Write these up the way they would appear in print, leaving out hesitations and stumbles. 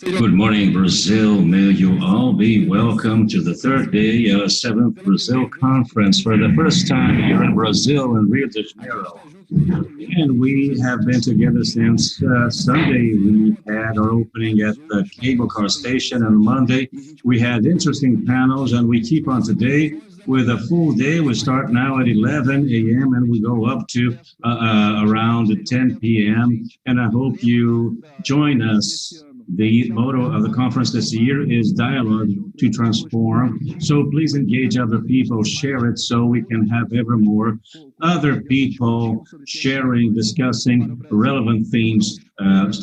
Good morning, Brazil. May you all be welcome to the third day of 7th Brazil Conference for the first time here in Brazil in Rio de Janeiro. And we have been together since Sunday. We had our opening at the cable car station, and Monday we had interesting panels, and we keep on today with a full day. We start now at 11 a.m. and we go up to around 10 p.m. And I hope you join us. The motto of the conference this year is Dialogue to Transform. So please engage other people, share it so we can have ever more other people sharing, discussing relevant themes,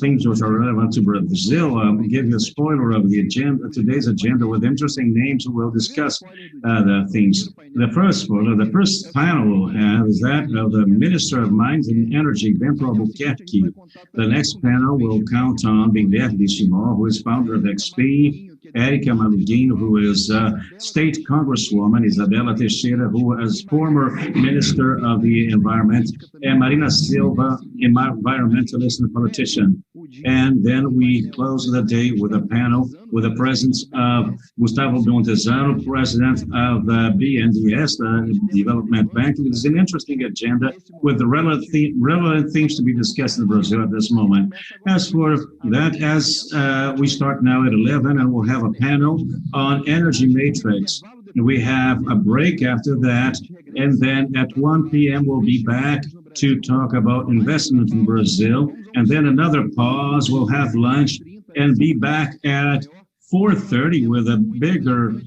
things which are relevant to Brazil. I'll give you a spoiler of the agenda, today's agenda with interesting names. We'll discuss the themes. The first panel we'll have is that of the Minister of Mines and Energy, Bento Albuquerque. The next panel will count on Bimberg Simão, who is founder of XP, Érica Malugino, who is State Congresswoman, Isabela Teixeira, who is former Minister of the Environment, and Marina Silva, environmentalist and politician. And then we close the day with a panel with the presence of Gustavo Montezano, President of the BNDES, the Development Bank. It is an interesting agenda with the relevant themes to be discussed in Brazil at this moment. As for that, we start now at 11, and we'll have a panel on energy matrix. We have a break after that, and then at 1 p.m. we'll be back to talk about investment in Brazil, and then another pause. We'll have lunch and be back at 4:30 with a bigger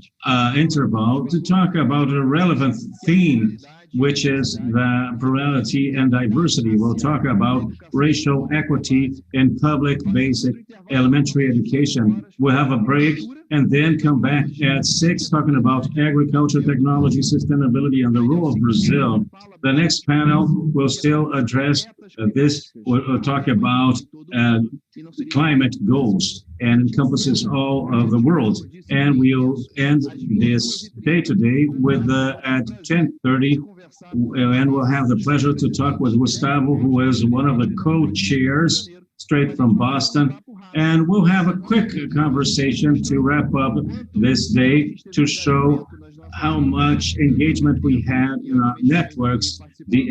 interval to talk about a relevant theme, which is the plurality and diversity. We'll talk about racial equity in public basic elementary education. We'll have a break and then come back at 6 talking about agriculture, technology, sustainability, and the role of Brazil. The next panel will still address this. We'll talk about climate goals and encompasses all of the world. And we'll end this day today with at 10:30, and we'll have the pleasure to talk with Gustavo, who is one of the co-chairs straight from Boston. And we'll have a quick conversation to wrap up this day to show how much engagement we had in our networks,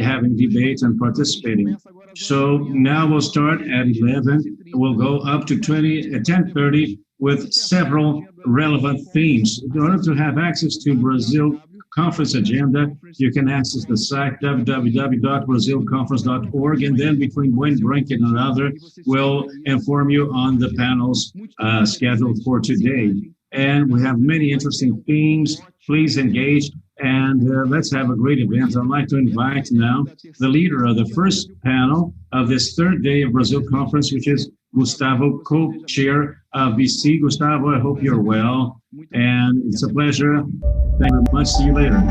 having debate and participating. So now we'll start at 11. We'll go up to 10:30 with several relevant themes. In order to have access to Brazil conference agenda, you can access the site www.brazilconference.org, and then between one break and another, we'll inform you on the panels scheduled for today. And we have many interesting themes. Please engage, and let's have a great event. I'd like to invite now the leader of the first panel of this third day of Brazil Conference, which is Gustavo, co-chair of BC. Gustavo, I hope you're well, and it's a pleasure. Thank you very much. See you later.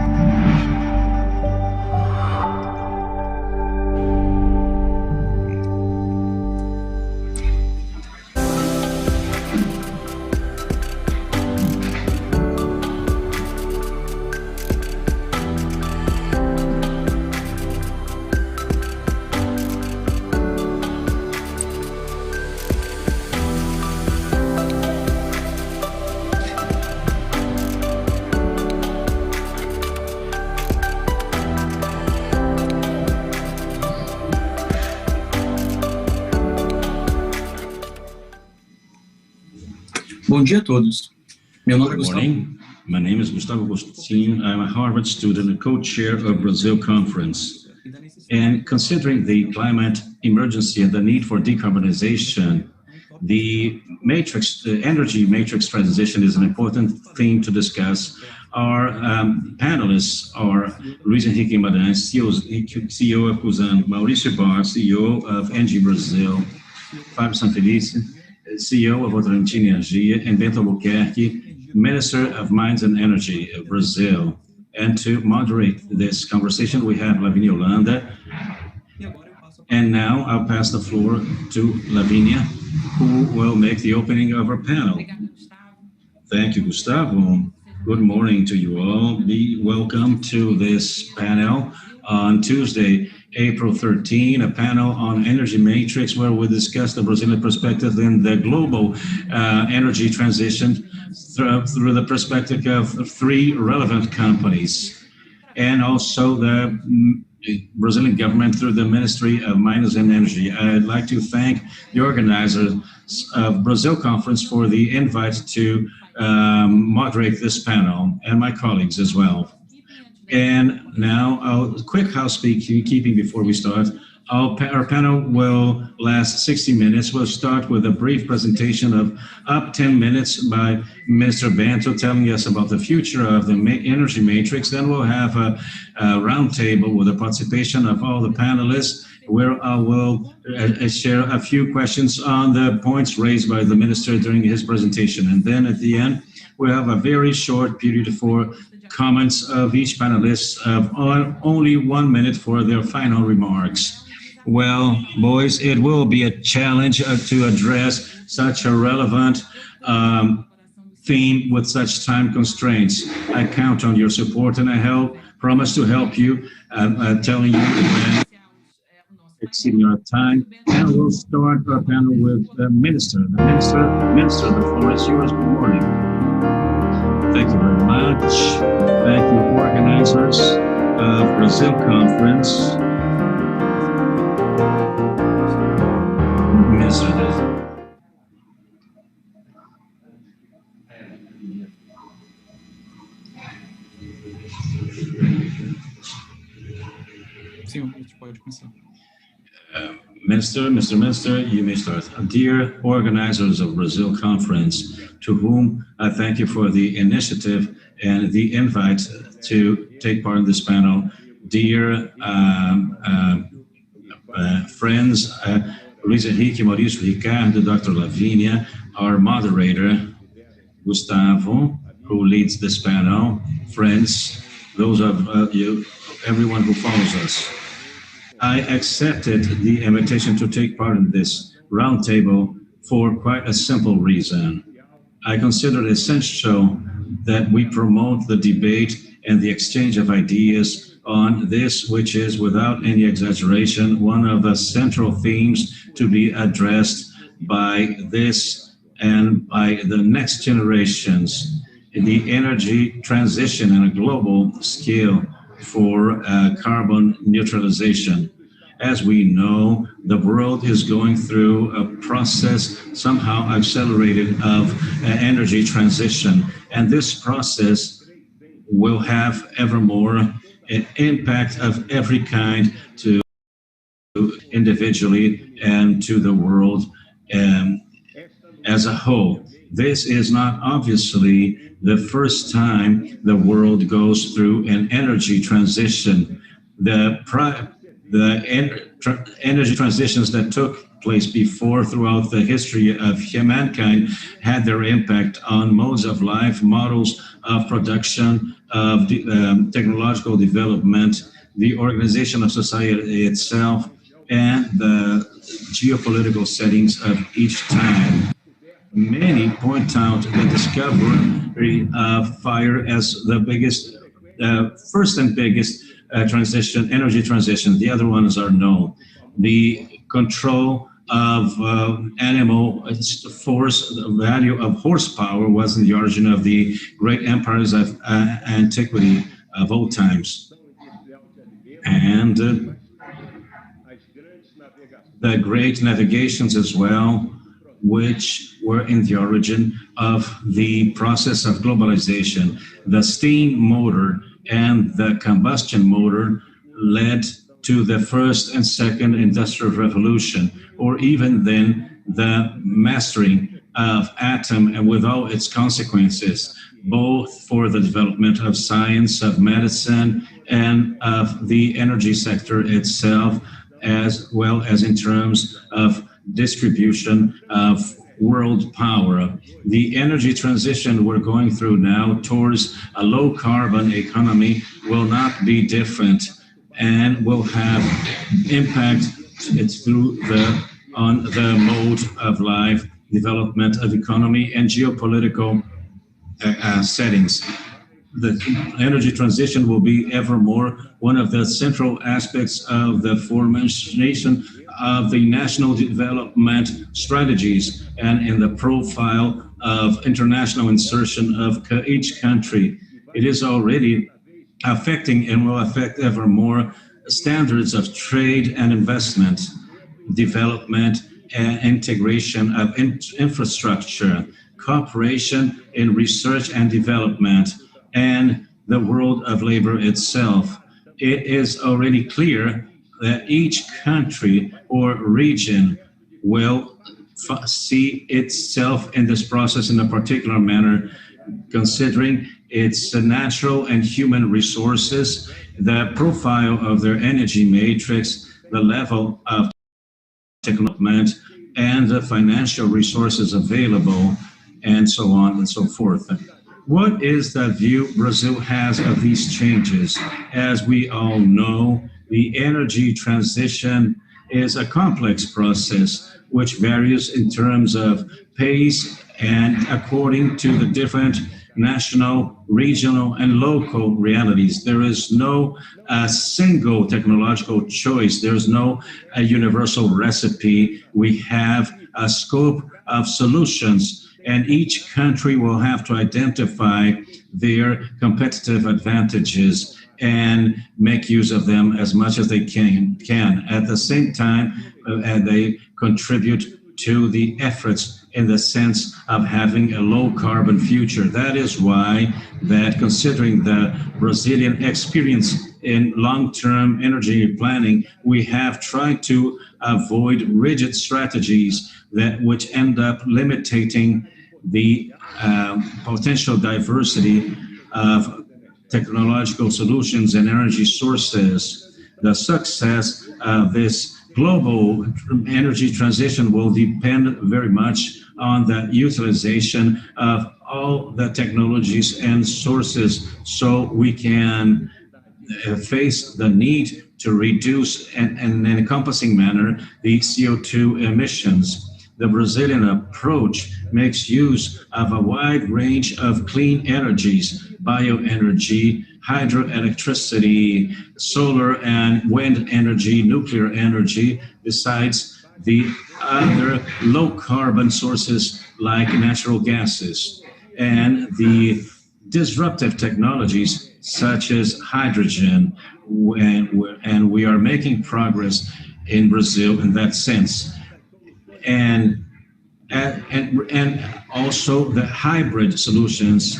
Bom dia a todos. Meu nome é Good Gustavo. morning. My name is Gustavo Agostinho. I'm a Harvard student and co-chair of Brazil Conference. And considering the climate emergency and the need for decarbonization, the energy matrix transition is an important theme to discuss. Our panelists are Luiz Henrique Guimarães, CEO of Cosan, Maurício Barr, CEO of Engie Brazil, Fábio Sanfelice, CEO of Votorantim Energia, and Bento Albuquerque, Minister of Mines and Energy of Brazil. And to moderate this conversation, we have Lavínia Holanda. And now I'll pass the floor to Lavínia, who will make the opening of our panel. Thank you, Gustavo. Good morning to you all. Be welcome to this panel on Tuesday. April 13, a panel on energy matrix where we discuss the Brazilian perspective in the global energy transition through the perspective of three relevant companies, and also the Brazilian government through the Ministry of Mines and Energy. I'd like to thank the organizers of Brazil Conference for the invite to moderate this panel, and my colleagues as well. And now, quick housekeeping before we start. Our panel will last 60 minutes. We'll start with a brief presentation of up 10 minutes by Mr. Bento telling us about the future of the energy matrix. Then we'll have a roundtable with the participation of all the panelists, where I will share a few questions on the points raised by the minister during his presentation. And then at the end, we'll have a very short period for comments of each panelist of only 1 minute for their final remarks. Well, boys, it will be a challenge to address such a relevant theme with such time constraints. I count on your support, and I promise to help you, telling you when exceeding our time. And we'll start our panel with the minister. Minister, the floor is yours. Good morning. Thank you very much. Thank you, organizers of Brazil Conference. Sim, a gente pode começar. Minister, you may start. Dear organizers of Brazil Conference, to whom I thank you for the initiative and the invite to take part in this panel. Dear friends, Luiz Henrique, Maurício, Ricardo, Dr. Lavínia, our moderator, Gustavo, who leads this panel, friends, those of you, everyone who follows us. I accepted the invitation to take part in this roundtable for quite a simple reason. I consider it essential that we promote the debate and the exchange of ideas on this, which is, without any exaggeration, one of the central themes to be addressed by this and by the next generations in the energy transition on a global scale for carbon neutralization. As we know, the world is going through a process somehow accelerated of energy transition, and this process will have ever more an impact of every kind to individually and to the world as a whole. This is not obviously the first time the world goes through an energy transition. The energy transitions that took place before throughout the history of humankind had their impact on modes of life, models of production, of technological development, the organization of society itself, and the geopolitical settings of each time. Many point out the discovery of fire as the biggest, first and biggest energy transition. The other ones are known. The control of animal force, the value of horsepower was in the origin of the great empires of antiquity of old times. And the great navigations as well, which were in the origin of the process of globalization. The steam motor and the combustion motor led to the first and second industrial revolution, or even then the mastering of atom and with all its consequences, both for the development of science, of medicine, and of the energy sector itself, as well as in terms of distribution of world power. The energy transition we're going through now towards a low carbon economy will not be different and will have impact on the mode of life, development of economy and geopolitical settings. the energy transition will be ever more one of the central aspects of the formation of the national development strategies and in the profile of international insertion of each country. It is already affecting and will affect ever more standards of trade and investment, development and integration of infrastructure, cooperation in research and development, and the world of labor itself. It is already clear that each country or region will see itself in this process in a particular manner, considering its natural and human resources, the profile of their energy matrix, the level of development, and the financial resources available, and so on and so forth. What is the view Brazil has of these changes? As we all know, the energy transition is a complex process which varies in terms of pace and according to the different national, regional, and local realities. There is no single technological choice. There is no universal recipe. We have a scope of solutions, and each country will have to identify their competitive advantages and make use of them as much as they can. At the same time, they contribute to the efforts in the sense of having a low carbon future. That is why that considering the Brazilian experience in long-term energy planning, we have tried to avoid rigid strategies that which end up limiting the potential diversity of technological solutions and energy sources. The success of this global energy transition will depend very much on the utilization of all the technologies and sources so we can face the need to reduce in an encompassing manner the CO2 emissions. The Brazilian approach makes use of a wide range of clean energies, bioenergy, hydroelectricity, solar and wind energy, nuclear energy, besides the other low carbon sources like natural gases, and the disruptive technologies such as hydrogen, and we are making progress in Brazil in that sense. And also the hybrid solutions,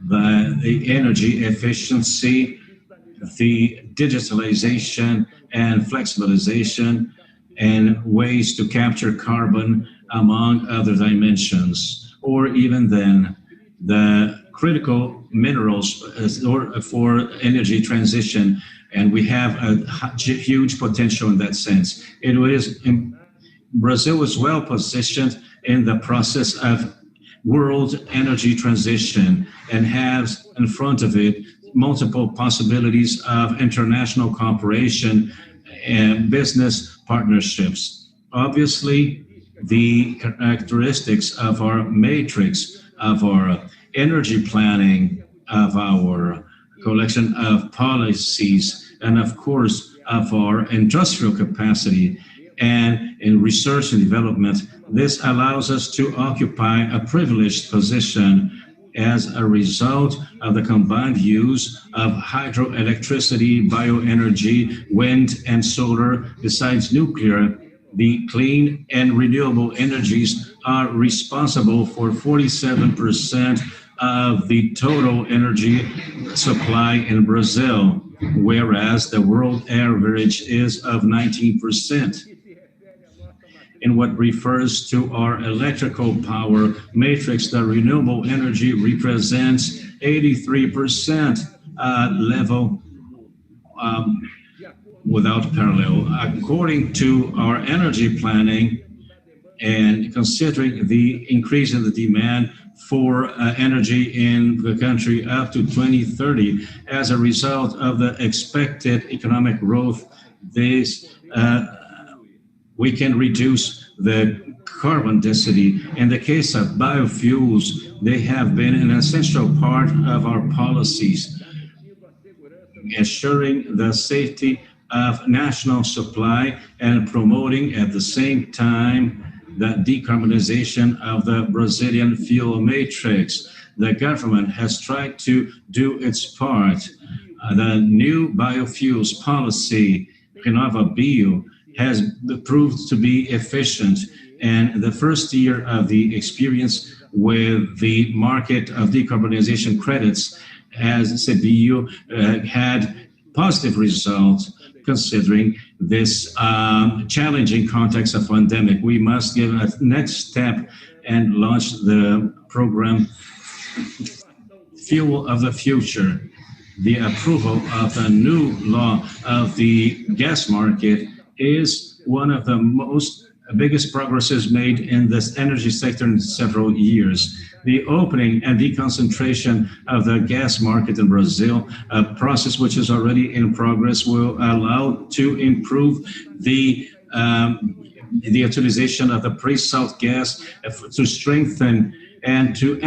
the energy efficiency, the digitalization and flexibilization, and ways to capture carbon among other dimensions, or even then the critical minerals for energy transition. And we have a huge potential in that sense. Brazil is well positioned in the process of world energy transition and has in front of it multiple possibilities of international cooperation and business partnerships. Obviously, the characteristics of our matrix, of our energy planning, of our collection of policies, and of course, of our industrial capacity and in research and development, this allows us to occupy a privileged position as a result of the combined use of hydroelectricity, bioenergy, wind, and solar, besides nuclear. The clean and renewable energies are responsible for 47% of the total energy supply in Brazil, whereas the world average is of 19%. In what refers to our electrical power matrix, the renewable energy represents 83% level without parallel. According to our energy planning and considering the increase in the demand for energy in the country up to 2030, as a result of the expected economic growth, this we can reduce the carbon density. In the case of biofuels, they have been an essential part of our policies, ensuring the safety of national supply and promoting at the same time the decarbonization of the Brazilian fuel matrix. The government has tried to do its part. The new biofuels policy, RenovaBio, has proved to be efficient, and the first year of the experience with the market of decarbonization credits as CBio had positive results considering this challenging context of pandemic. We must give a next step and launch the program Fuel of the Future. The approval of the new law of the gas market is one of the biggest progresses made in this energy sector in several years. The opening and deconcentration of the gas market in Brazil, a process which is already in progress, will allow to improve the utilization of the pre-salt gas to strengthen and to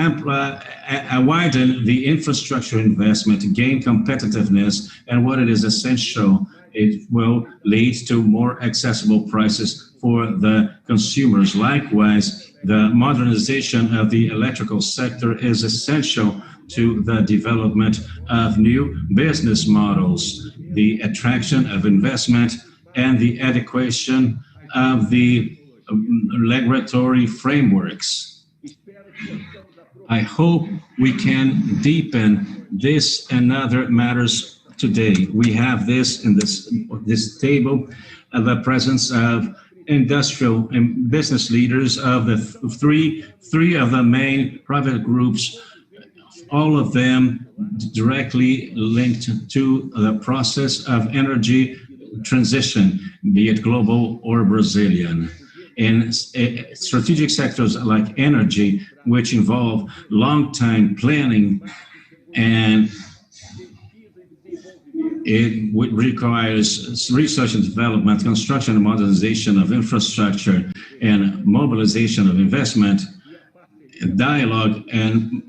widen the infrastructure investment, gain competitiveness, and what it is essential, it will lead to more accessible prices for the consumers. Likewise, the modernization of the electrical sector is essential to the development of new business models, the attraction of investment, and the adequation of the regulatory frameworks. I hope we can deepen this and other matters today. We have this in this table, the presence of industrial and business leaders of the three of the main private groups, all of them directly linked to the process of energy transition, be it global or Brazilian. In strategic sectors like energy, which involve long-time planning, and it requires research and development, construction and modernization of infrastructure, and mobilization of investment, dialogue and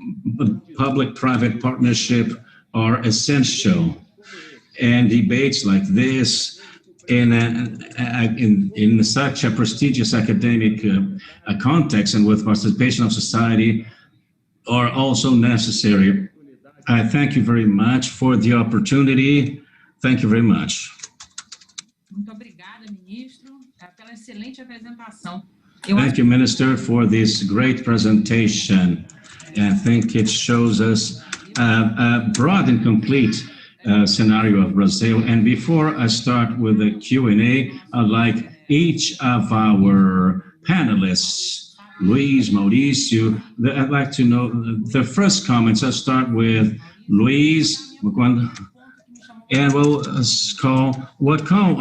public-private partnership are essential. And debates like this in such a prestigious academic context and with participation of society are also necessary. I thank you very much for the opportunity. Thank you very much. Muito obrigada, ministro, pela excelente apresentação. Thank you, Minister, for this great presentation. I think it shows us a broad and complete scenario of Brazil. And before I start with the Q&A, I'd like each of our panelists, Luis, Mauricio, I'd like to know the first comments. I'll start with Luis, and we'll what called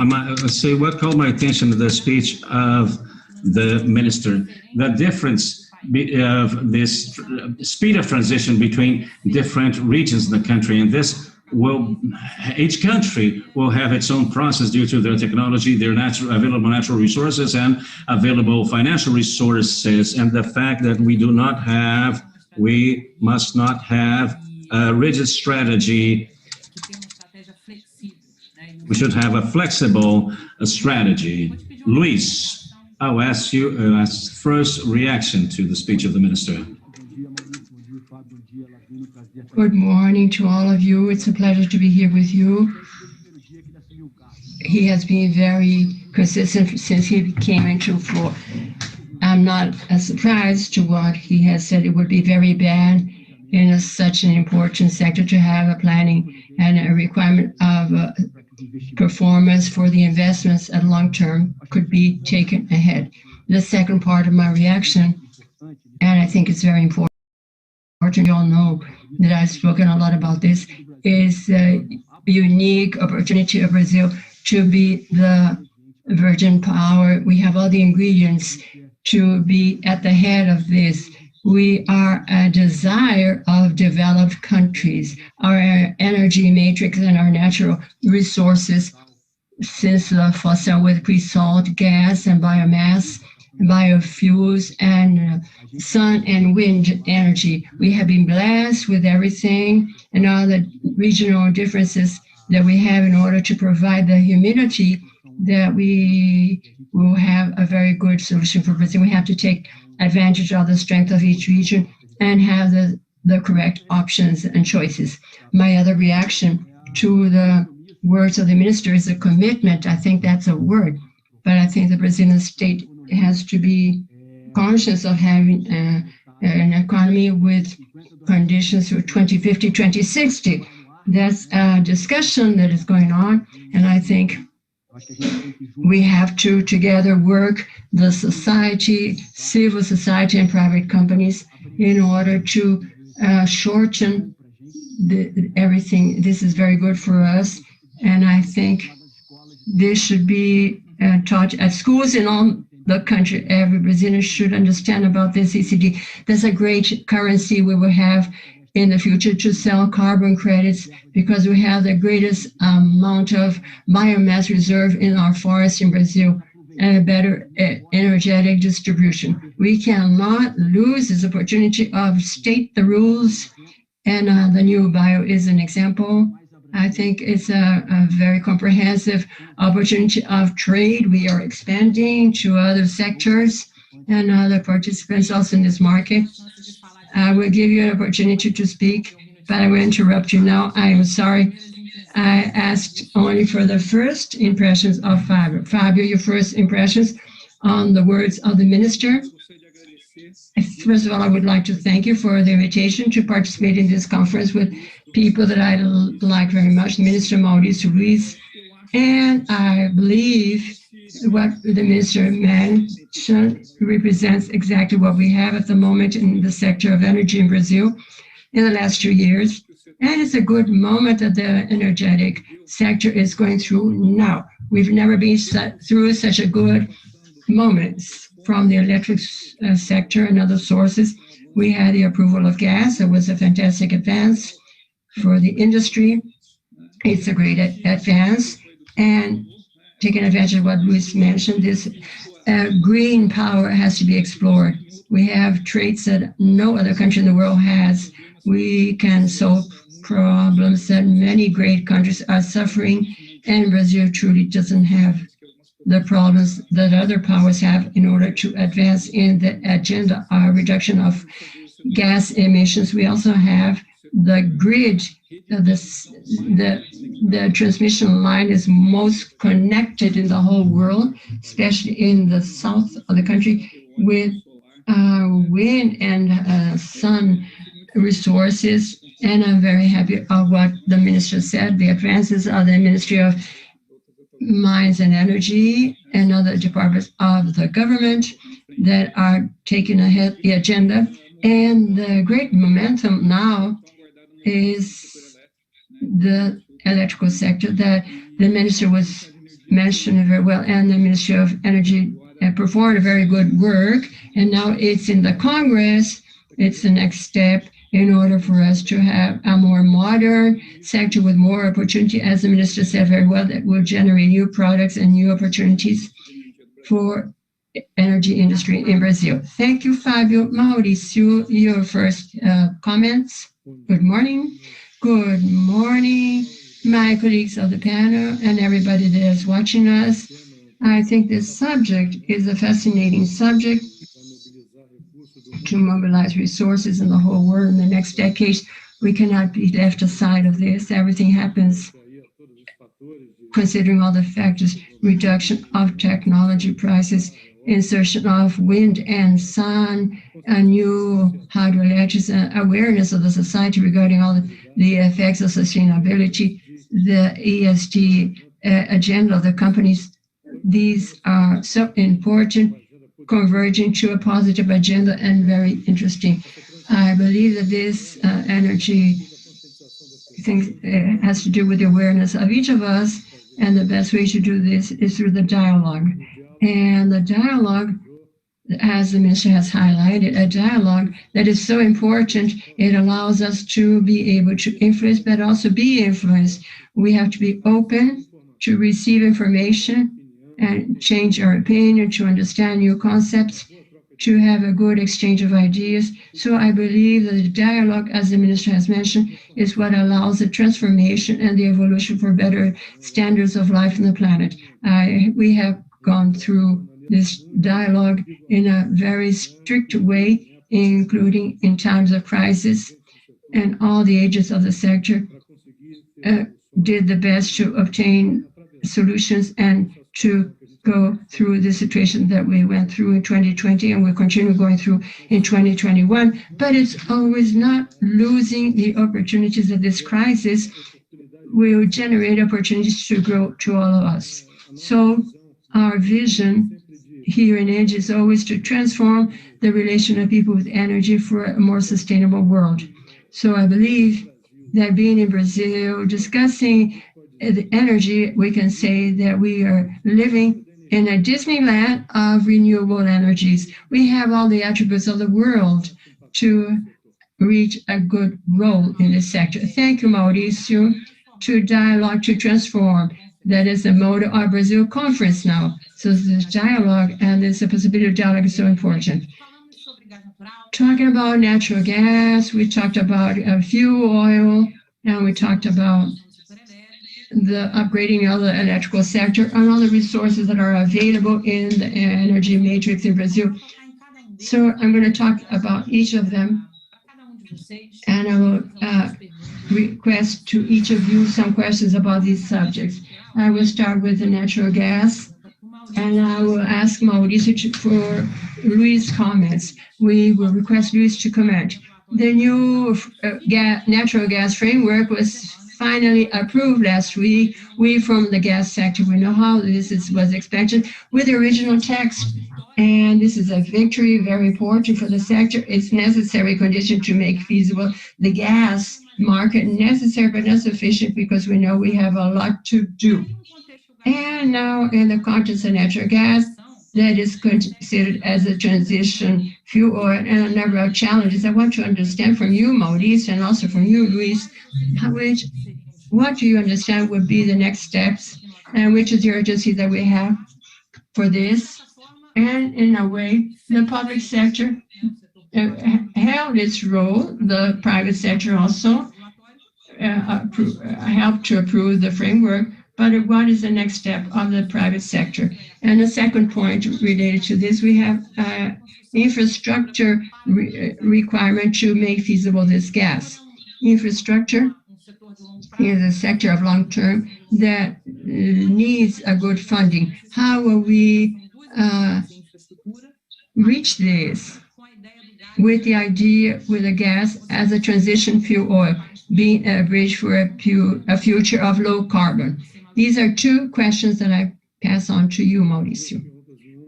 my attention to the speech of the minister, the difference of this speed of transition between different regions in the country, and this each country will have its own process due to their technology, their available natural resources, and available financial resources, and the fact that we must not have a rigid strategy. We should have a flexible strategy. Luis, I'll ask you first reaction to the speech of the minister. Good morning to all of you. It's a pleasure to be here with you. He has been very consistent since he came into floor. I'm not surprised to what he has said. It would be very bad in such an important sector to have a planning and a requirement of performance for the investments at long term could be taken ahead. The second part of my reaction, and I think it's very important, you all know that I've spoken a lot about this, is the unique opportunity of Brazil to be the virgin power. We have all the ingredients to be at the head of this. We are a desire of developed countries. Our energy matrix and our natural resources since the fossil with pre-salt gas and biomass, biofuels, and sun and wind energy. We have been blessed with everything and all the regional differences that we have in order to provide the humidity that we will have a very good solution for Brazil. We have to take advantage of the strength of each region and have the correct options and choices. My other reaction to the words of the minister is a commitment. I think that's a word, but I think the Brazilian state has to be conscious of having an economy with conditions for 2050, 2060. That's a discussion that is going on, and I think we have to together work, the society, civil society and private companies, in order to shorten everything. This is very good for us, and I think this should be taught at schools in all the country. Every Brazilian should understand about this ECD. There's a great currency we will have in the future to sell carbon credits because we have the greatest amount of biomass reserve in our forests in Brazil and a better energetic distribution. We cannot lose this opportunity of state the rules, and the new bio is an example. I think it's a very comprehensive opportunity of trade. We are expanding to other sectors and other participants also in this market. I will give you an opportunity to speak, but I will interrupt you now. I am sorry. I asked only for the first impressions of Fabio. Fabio, your first impressions on the words of the minister. First of all, I would like to thank you for the invitation to participate in this conference with people that I like very much, Minister Mauricio Ruiz. And I believe what the minister mentioned represents exactly what we have at the moment in the sector of energy in Brazil in the last 2 years. And it's a good moment that the energetic sector is going through now. We've never been through such a good moment from the electric sector and other sources. We had the approval of gas. It was a fantastic advance for the industry. It's a great advance. And taking advantage of what Luis mentioned, this green power has to be explored. We have traits that no other country in the world has. We can solve problems that many great countries are suffering, and Brazil truly doesn't have the problems that other powers have in order to advance in the agenda reduction of gas emissions. We also have the grid. The transmission line is most connected in the whole world, especially in the south of the country, with wind and sun resources. And I'm very happy of what the minister said, the advances of the Ministry of Mines and Energy and other departments of the government that are taking ahead the agenda. And the great momentum now is the electrical sector that the minister was mentioning very well, and the Ministry of Energy performed very good work. And now it's in the Congress. It's the next step in order for us to have a more modern sector with more opportunity, as the minister said very well, that will generate new products and new opportunities for energy industry in Brazil. Thank you, Fabio. Mauricio, your first comments. Good morning. Good morning, my colleagues of the panel and everybody that is watching us. I think this subject is a fascinating subject to mobilize resources in the whole world in the next decades. We cannot be left aside of this. Everything happens considering all the factors: reduction of technology prices, insertion of wind and sun, a new hydroelectric, awareness of the society regarding all the effects of sustainability, the ESG agenda of the companies. These are so important, converging to a positive agenda and very interesting. I believe that this energy thing has to do with the awareness of each of us, and the best way to do this is through the dialogue. And the dialogue, as the minister has highlighted, a dialogue that is so important. It allows us to be able to influence, but also be influenced. We have to be open to receive information and change our opinion, to understand new concepts, to have a good exchange of ideas. So I believe that the dialogue, as the minister has mentioned, is what allows the transformation and the evolution for better standards of life on the planet. We have gone through this dialogue in a very strict way, including in times of crisis, and all the agents of the sector did the best to obtain solutions and to go through the situation that we went through in 2020 and we continue going through in 2021. But it's always not losing the opportunities that this crisis will generate opportunities to grow to all of us. So our vision here in ENGIE is always to transform the relation of people with energy for a more sustainable world. So I believe that being in Brazil, discussing the energy, we can say that we are living in a Disneyland of renewable energies. We have all the attributes of the world to reach a good role in this sector. Thank you, Mauricio. To dialogue, to transform. That is the motto of Brazil conference now. So this dialogue and this possibility of dialogue is so important. Talking about natural gas, we talked about fuel oil, and we talked about the upgrading of the electrical sector and all the resources that are available in the energy matrix in Brazil. So I'm going to talk about each of them, and I will request to each of you some questions about these subjects. I will start with the natural gas, and I will ask Mauricio for Luis' comments. We will request Luis to comment. The new natural gas framework was finally approved last week. We from the gas sector, we know how this was expected with the original text. And this is a victory, very important for the sector. It's necessary condition to make feasible the gas market, necessary but not sufficient because we know we have a lot to do. And now in the context of natural gas, that is considered as a transition fuel oil and a number of challenges. I want to understand from you, Mauricio, and also from you, Luis, what do you understand would be the next steps and which is the urgency that we have for this? And in a way, the public sector held its role, the private sector also helped to approve the framework, but what is the next step of the private sector? And the second point related to this, we have infrastructure requirement to make feasible this gas. Infrastructure is a sector of long term that needs a good funding. How will we reach this with the idea with the gas as a transition fuel oil, being a bridge for a future of low carbon? These are two questions that I pass on to you, Mauricio.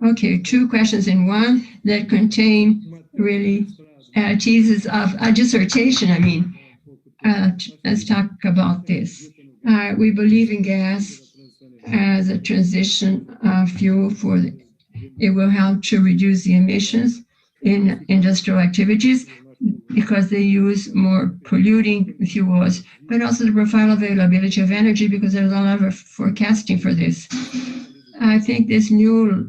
Okay, two questions in one that contain really thesis of a dissertation, let's talk about this. We believe in gas as a transition fuel it will help to reduce the emissions in industrial activities because they use more polluting fuels, but also the profile availability of energy because there's a lot of forecasting for this. I think this new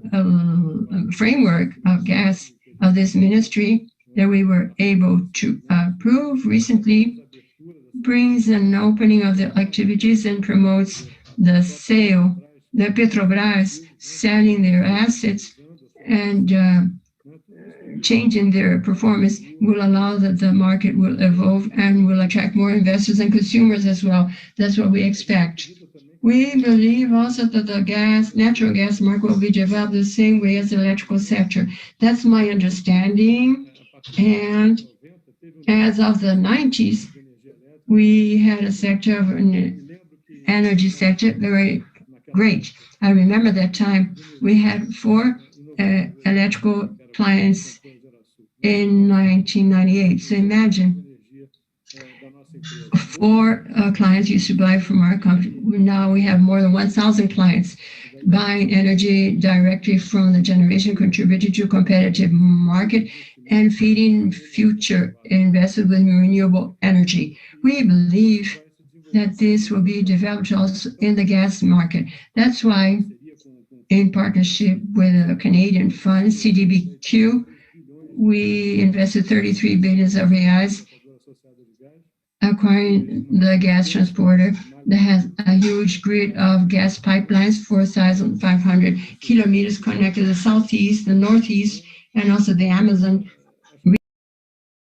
framework of gas of this ministry that we were able to approve recently brings an opening of the activities and promotes the sale, the Petrobras selling their assets and changing their performance will allow that the market will evolve and will attract more investors and consumers as well. That's what we expect. We believe also that the natural gas market will be developed the same way as the electrical sector. That's my understanding. And as of the 90s, we had a sector of an energy sector very great. I remember that time we had 4 electrical clients in 1998. So imagine 4 clients used to buy from our company. Now we have more than 1,000 clients buying energy directly from the generation, contributing to a competitive market and feeding future investors with renewable energy. We believe that this will be developed also in the gas market. That's why, in partnership with a Canadian fund, CDBQ, we invested 33 billion of reais acquiring the gas transporter that has a huge grid of gas pipelines, 4,500 kilometers connected the southeast, the northeast, and also the Amazon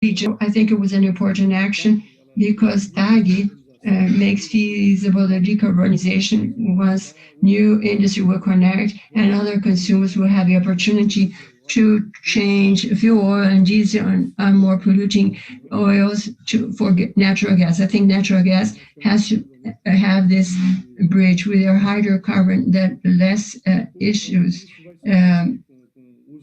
region. I think it was an important action because TAG makes feasible the decarbonization once new industry will connect and other consumers will have the opportunity to change fuel oil and diesel and more polluting oils for natural gas. I think natural gas has to have this bridge with our hydrocarbon that less issues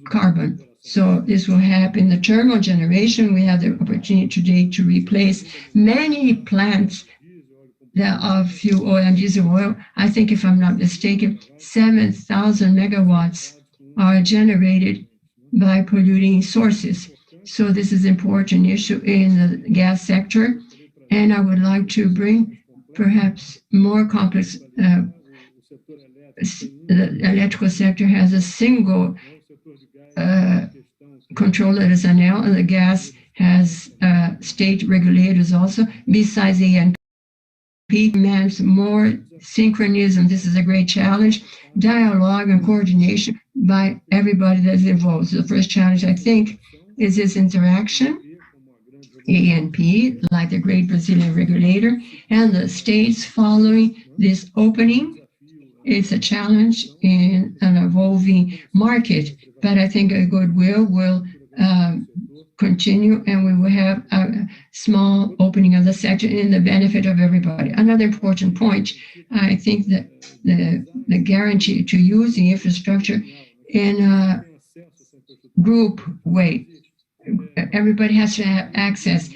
carbon. So this will happen. The thermal generation, we have the opportunity today to replace many plants that are fuel oil and diesel oil. I think, if I'm not mistaken, 7,000 megawatts are generated by polluting sources. So this is an important issue in the gas sector. And I would like to bring perhaps more complex. The electrical sector has a single control that is ANEEL, and the gas has state regulators also, besides the ANP. Demands more synchronism. This is a great challenge. Dialogue and coordination by everybody that's involved. So the first challenge, I think, is this interaction. ANP, like the great Brazilian regulator, and the states following this opening. It's a challenge in an evolving market, but I think a goodwill will continue, and we will have a small opening of the sector in the benefit of everybody. Another important point, I think that the guarantee to use the infrastructure in a group way. Everybody has to have access,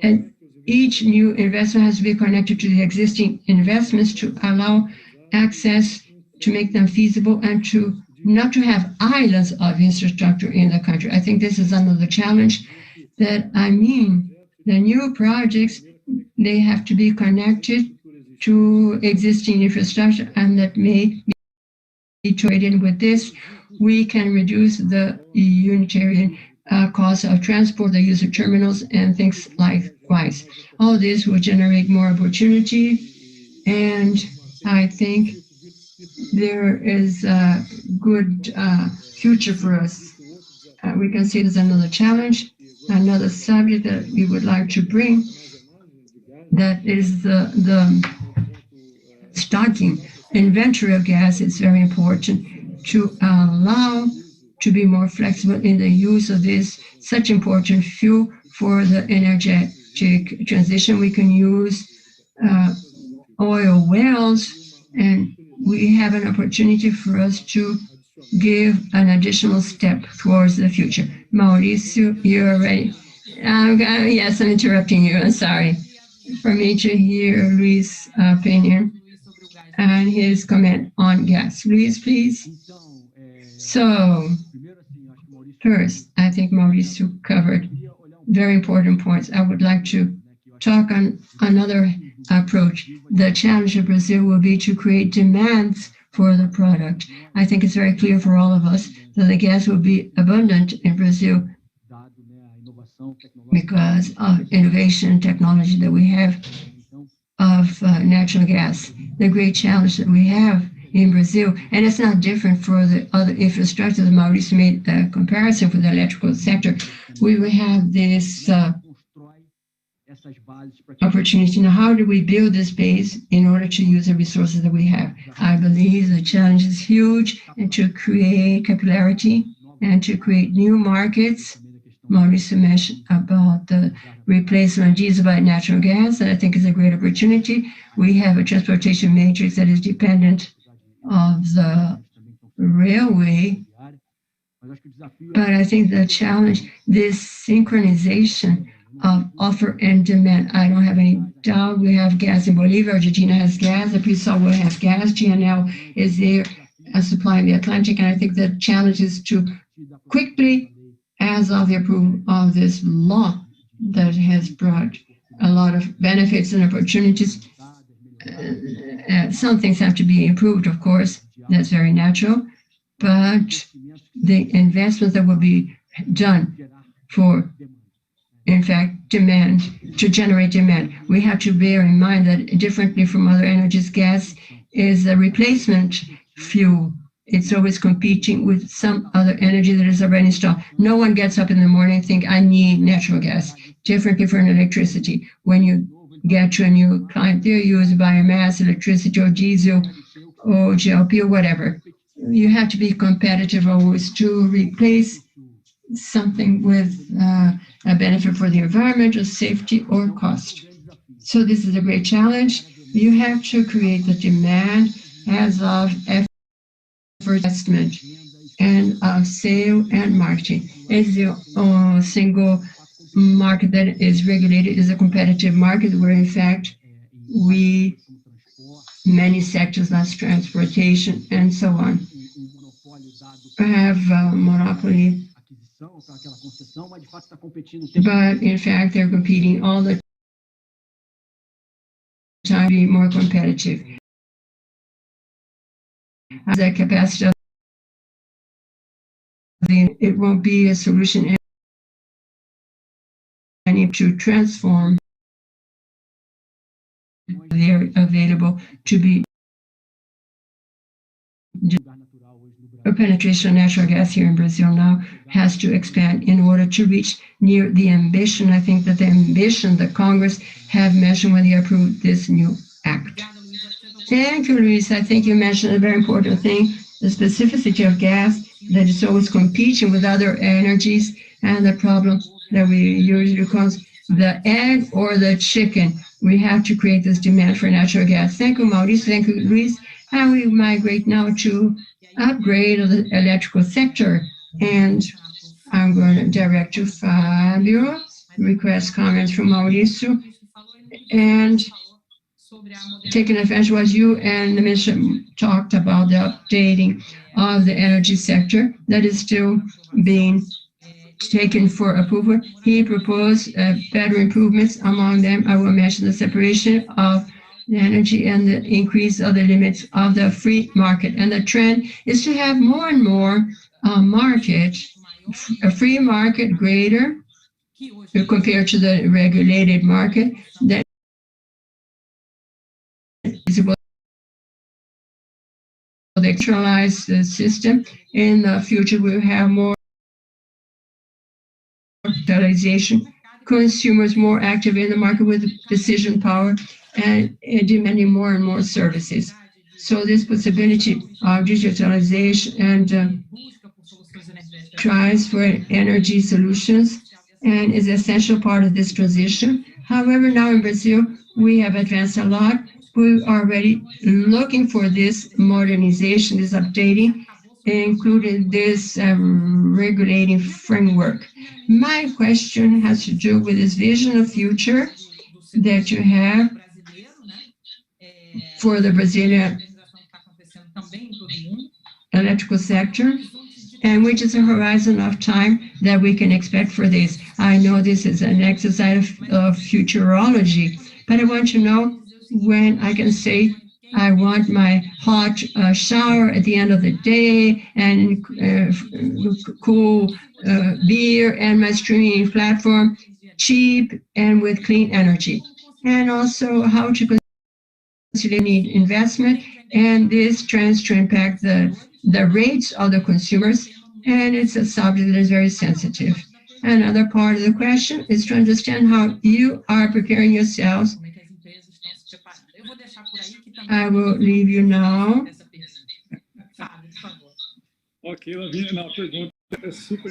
and each new investment has to be connected to the existing investments to allow access, to make them feasible, and to not to have islands of infrastructure in the country. I think this is another challenge that, the new projects, they have to be connected to existing infrastructure, and that may be traded. With this, we can reduce the unitarian cost of transport, the use of terminals, and things likewise. All this will generate more opportunity, and I think there is a good future for us. We can see there's another challenge, another subject that we would like to bring, that is the stocking inventory of gas. It's very important to allow to be more flexible in the use of this such important fuel for the energetic transition. We can use oil wells, and we have an opportunity for us to give an additional step towards the future. Mauricio, you're ready. Yes, I'm interrupting you. I'm sorry. For me to hear Luis' opinion and his comment on gas. Luis, please. So, first, I think Mauricio covered very important points. I would like to talk on another approach. The challenge of Brazil will be to create demands for the product. I think it's very clear for all of us that the gas will be abundant in Brazil because of innovation and technology that we have of natural gas. The great challenge that we have in Brazil, and it's not different for the other infrastructure that Mauricio made a comparison for the electrical sector. We will have this opportunity. Now, how do we build this base in order to use the resources that we have? I believe the challenge is huge, and to create capillarity and to create new markets. Mauricio mentioned about the replacement of diesel by natural gas, that I think is a great opportunity. We have a transportation matrix that is dependent of the railway, but I think the challenge, this synchronization of offer and demand. I don't have any doubt. We have gas in Bolivia. Argentina has gas. The pre-salt will have gas. GNL is there supplying the Atlantic. And I think the challenge is to quickly, as of the approval of this law that has brought a lot of benefits and opportunities, some things have to be improved, of course. That's very natural. But the investments that will be done for, in fact, demand, to generate demand. We have to bear in mind that differently from other energies, gas is a replacement fuel. It's always competing with some other energy that is already installed. No one gets up in the morning and think, I need natural gas. Differently from electricity. When you get to a new client, they use biomass, electricity, or diesel, or GLP, or whatever. You have to be competitive always to replace something with a benefit for the environment, or safety, or cost. So this is a great challenge. You have to create the demand as of investment and of sale and marketing. Is the single market that is regulated is a competitive market where, in fact, many sectors, like transportation and so on, have a monopoly. But in fact, they're competing all the time to be more competitive. The capacity of it won't be a solution to transform they're available to be a penetration of natural gas here in Brazil now has to expand in order to reach near the ambition. I think that the ambition that Congress have mentioned when they approved this new act. Thank you, Luis. I think you mentioned a very important thing, the specificity of gas, that is always competing with other energies, and the problem that we usually call the egg or the chicken. We have to create this demand for natural gas. Thank you, Mauricio. Thank you, Luis. And we migrate now to upgrade of the electrical sector. And I'm going to direct to Fabio, request comments from Mauricio, and taking advantage what you and the minister talked about, the updating of the energy sector that is still being taken for approval. He proposed better improvements. Among them, I will mention the separation of the energy and the increase of the limits of the free market. And the trend is to have more and more market, a free market greater compared to the regulated market that is able to centralize the system. In the future, we'll have more digitalization, consumers more active in the market with decision power and demanding more and more services. So this possibility of digitalization and tries for energy solutions and is an essential part of this transition. However, now in Brazil, we have advanced a lot. We are already looking for this modernization, this updating, including this regulating framework. My question has to do with this vision of future that you have for the Brazilian electrical sector, and which is a horizon of time that we can expect for this. I know this is an exercise of futurology, but I want to know when I can say I want my hot shower at the end of the day and cool beer and my streaming platform cheap and with clean energy. And also how to consider need investment, and this trends to impact the rates of the consumers, and it's a subject that is very sensitive. Another part of the question is to understand how you are preparing yourselves. I will leave you now.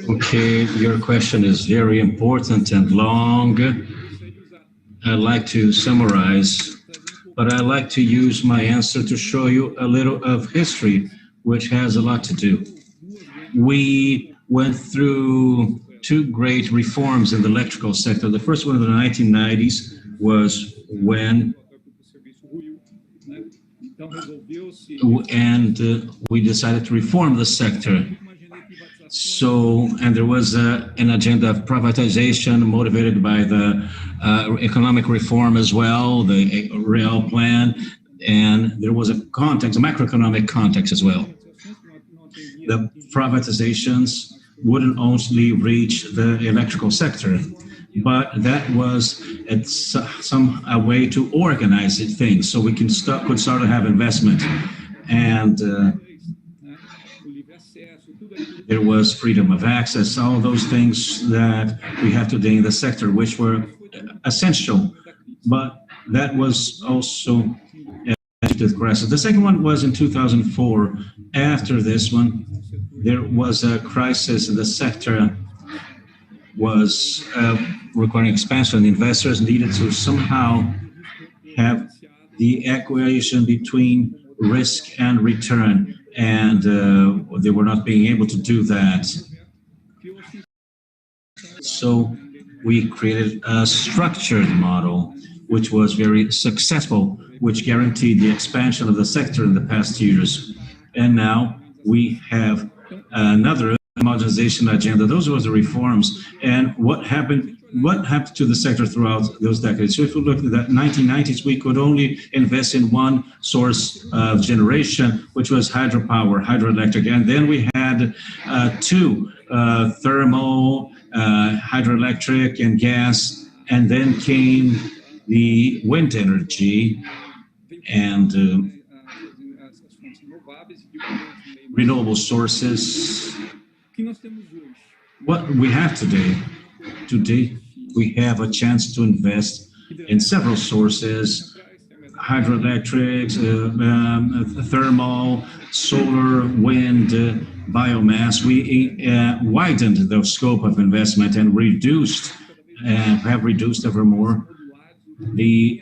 Okay, your question is very important and long. I'd like to summarize, but I'd like to use my answer to show you a little of history, which has a lot to do. We went through two great reforms in the electrical sector. The first one in the 1990s was when we decided to reform the sector. So, and there was an agenda of privatization motivated by the economic reform as well, the Real Plan. And there was a context, a macroeconomic context as well. The privatizations wouldn't only reach the electrical sector, but that was a way to organize things so we could start to have investment. And there was freedom of access, all those things that we have today in the sector, which were essential, but that was also aggressive. The second one was in 2004. After this one, there was a crisis in the sector, was requiring expansion. Investors needed to somehow have the equation between risk and return, and they were not being able to do that. So we created a structured model, which was very successful, which guaranteed the expansion of the sector in the past years. And now we have another modernization agenda. Those were the reforms. And what happened to the sector throughout those decades? So if we look at the 1990s, we could only invest in one source of generation, which was hydropower, hydroelectric. And then we had two, thermal, hydroelectric, and gas. And then came the wind energy and renewable sources. What we have today we have a chance to invest in several sources: hydroelectrics, thermal, solar, wind, biomass. We widened the scope of investment and have reduced ever more the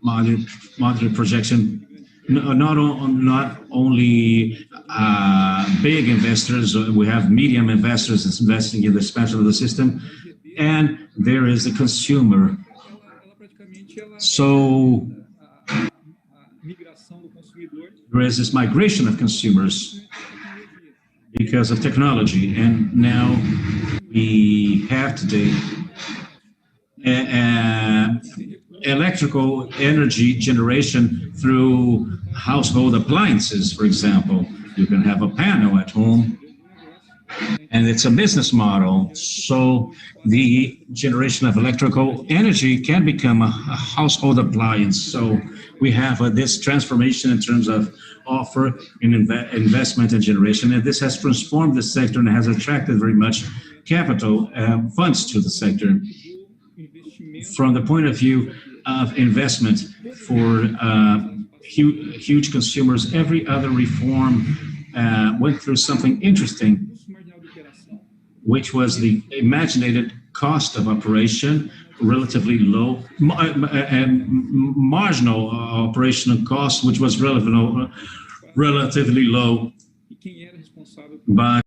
modular projection. Not only big investors, we have medium investors investing in the expansion of the system, and there is a consumer. So there is this migration of consumers because of technology, and now we have today electrical energy generation through household appliances, for example. You can have a panel at home, and it's a business model. So the generation of electrical energy can become a household appliance. So we have this transformation in terms of offer and investment and generation, and this has transformed the sector and has attracted very much capital funds to the sector. From the point of view of investment for huge consumers, every other reform went through something interesting, which was the imaginated cost of operation, relatively low, marginal operational cost, which was relatively low, but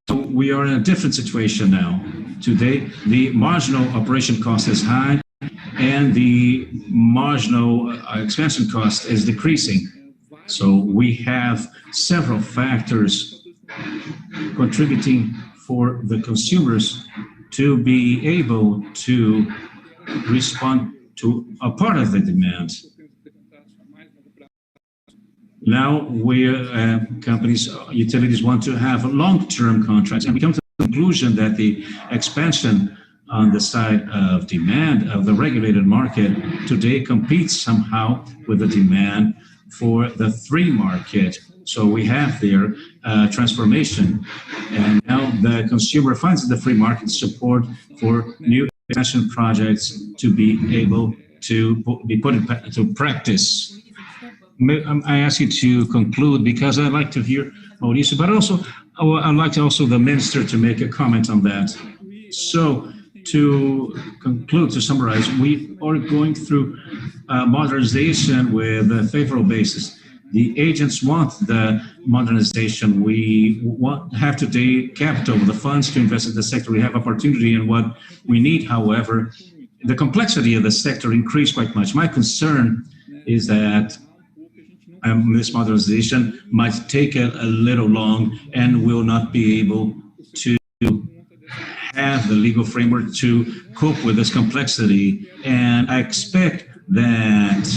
we are in a different situation now. Today, the marginal operation cost is high, and the marginal expansion cost is decreasing. So we have several factors contributing for the consumers to be able to respond to a part of the demand. Now, utilities want to have long-term contracts, and we come to the conclusion that the expansion on the side of demand of the regulated market today competes somehow with the demand for the free market. So we have there transformation, and now the consumer finds in the free market support for new expansion projects to be able to be put into practice. I ask you to conclude because I'd like to hear Mauricio, but also I'd like the minister to make a comment on that. So to conclude, to summarize, we are going through modernization with a favorable basis. The agents want the modernization. We have today capital, the funds to invest in the sector. We have opportunity, and what we need, however, the complexity of the sector increased quite much. My concern is that this modernization might take a little long and will not be able to have the legal framework to cope with this complexity. And I expect that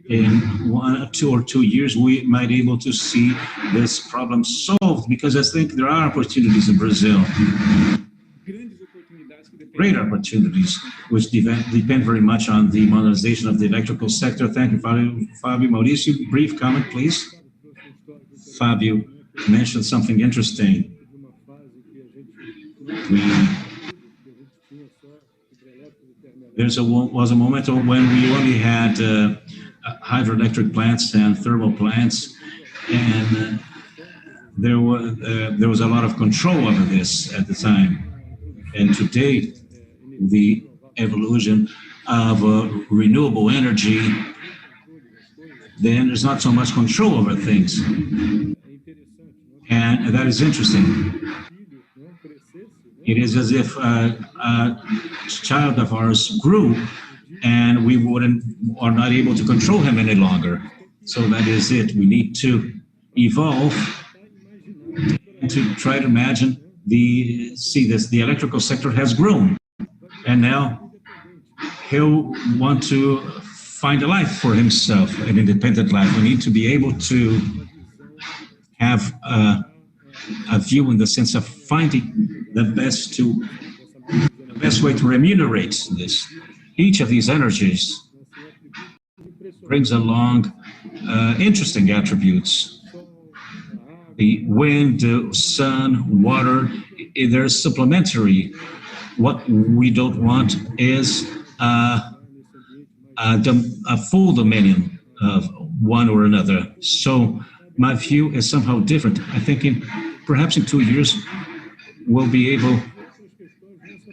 in 1, 2, or 2 years, we might be able to see this problem solved, because I think there are opportunities in Brazil, great opportunities, which depend very much on the modernization of the electrical sector. Thank you, Fabio. Mauricio, brief comment, please. Fabio mentioned something interesting. There was a moment when we only had hydroelectric plants and thermal plants, and there was a lot of control over this at the time. And today, the evolution of renewable energy, then there's not so much control over things. And that is interesting. It is as if a child of ours grew and we are not able to control him any longer. So that is it. We need to evolve and to try to imagine the electrical sector has grown, and now he'll want to find a life for himself, an independent life. We need to be able to have a view in the sense of finding the best way to remunerate this. Each of these energies brings along interesting attributes. The wind, sun, water, they're supplementary. What we don't want is a full dominion of one or another. So my view is somehow different. I think perhaps in 2 years, we'll be able,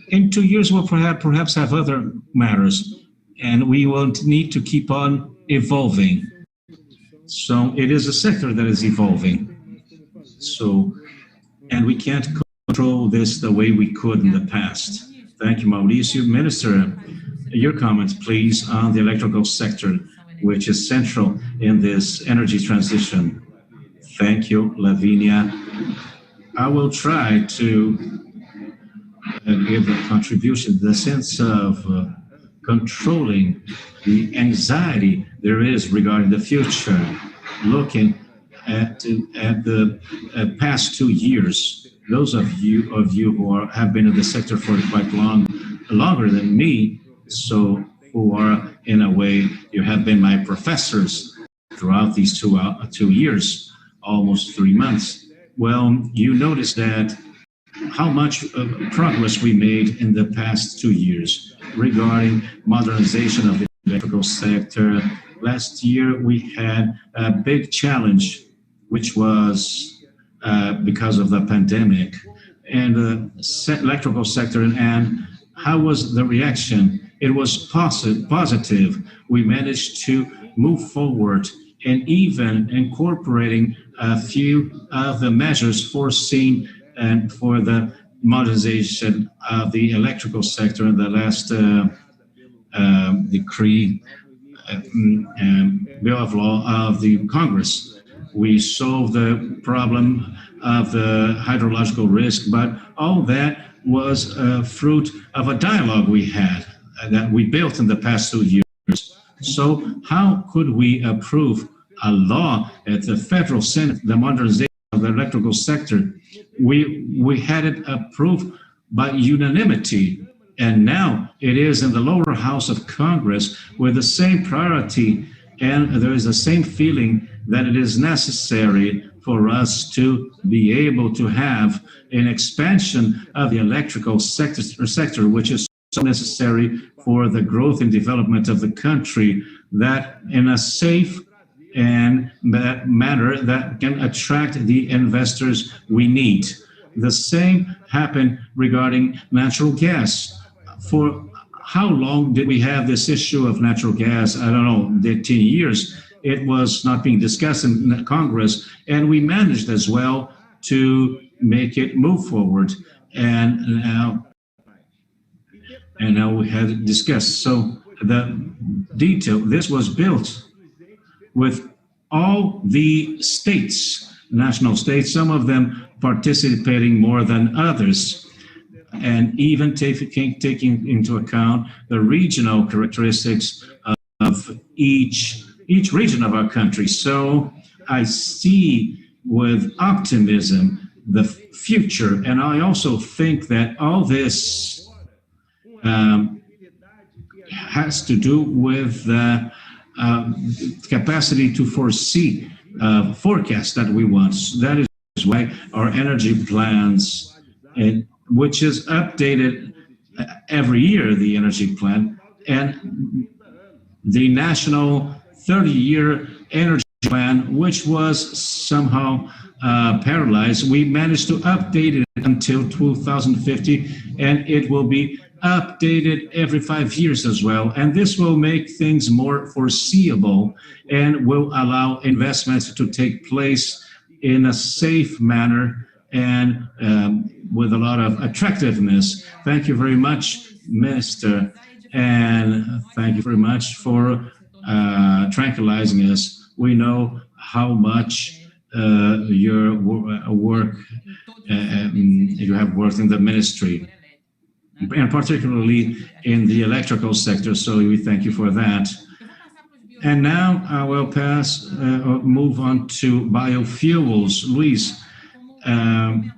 in 2 years, we'll perhaps have other matters, and we will need to keep on evolving. So it is a sector that is evolving. So, and we can't control this the way we could in the past. Thank you, Mauricio. Minister, your comments, please, on the electrical sector, which is central in this energy transition. Thank you, Lavinia. I will try to give a contribution, the sense of controlling the anxiety there is regarding the future, looking at the past 2 years. Those of you who have been in the sector for quite longer than me, so who are, in a way, you have been my professors throughout these 2 years, almost 3 months. Well, you notice that how much progress we made in the past 2 years regarding modernization of the electrical sector. Last year, we had a big challenge, which was because of the pandemic, and the electrical sector. And how was the reaction? It was positive. We managed to move forward and even incorporating a few of the measures foreseen and for the modernization of the electrical sector in the last decree, bill of law of the Congress. We solved the problem of the hydrological risk, but all that was a fruit of a dialogue we had that we built in the past 2 years. So how could we approve a law at the federal Senate, the modernization of the electrical sector? We had it approved by unanimity, and now it is in the lower house of Congress with the same priority, and there is the same feeling that it is necessary for us to be able to have an expansion of the electrical sector, which is so necessary for the growth and development of the country, that in a safe and manner that can attract the investors we need. The same happened regarding natural gas. For how long did we have this issue of natural gas? I don't know, 10 years. It was not being discussed in Congress, and we managed as well to make it move forward. And now we had it discussed. So the detail, this was built with all the states, national states, some of them participating more than others. and even taking into account the regional characteristics of each region of our country. So I see with optimism the future, and I also think that all this has to do with the capacity to foresee forecasts that we want. That is why our energy plans, which is updated every year, the energy plan, and the national 30-year energy plan, which was somehow paralyzed. We managed to update it until 2050, and it will be updated every 5 years as well. And this will make things more foreseeable and will allow investments to take place in a safe manner and with a lot of attractiveness. Thank you very much, Mr. And thank you very much for tranquilizing us. We know how much your work, you have worked in the ministry, and particularly in the electrical sector, so we thank you for that. And now I will move on to biofuels. Luis, and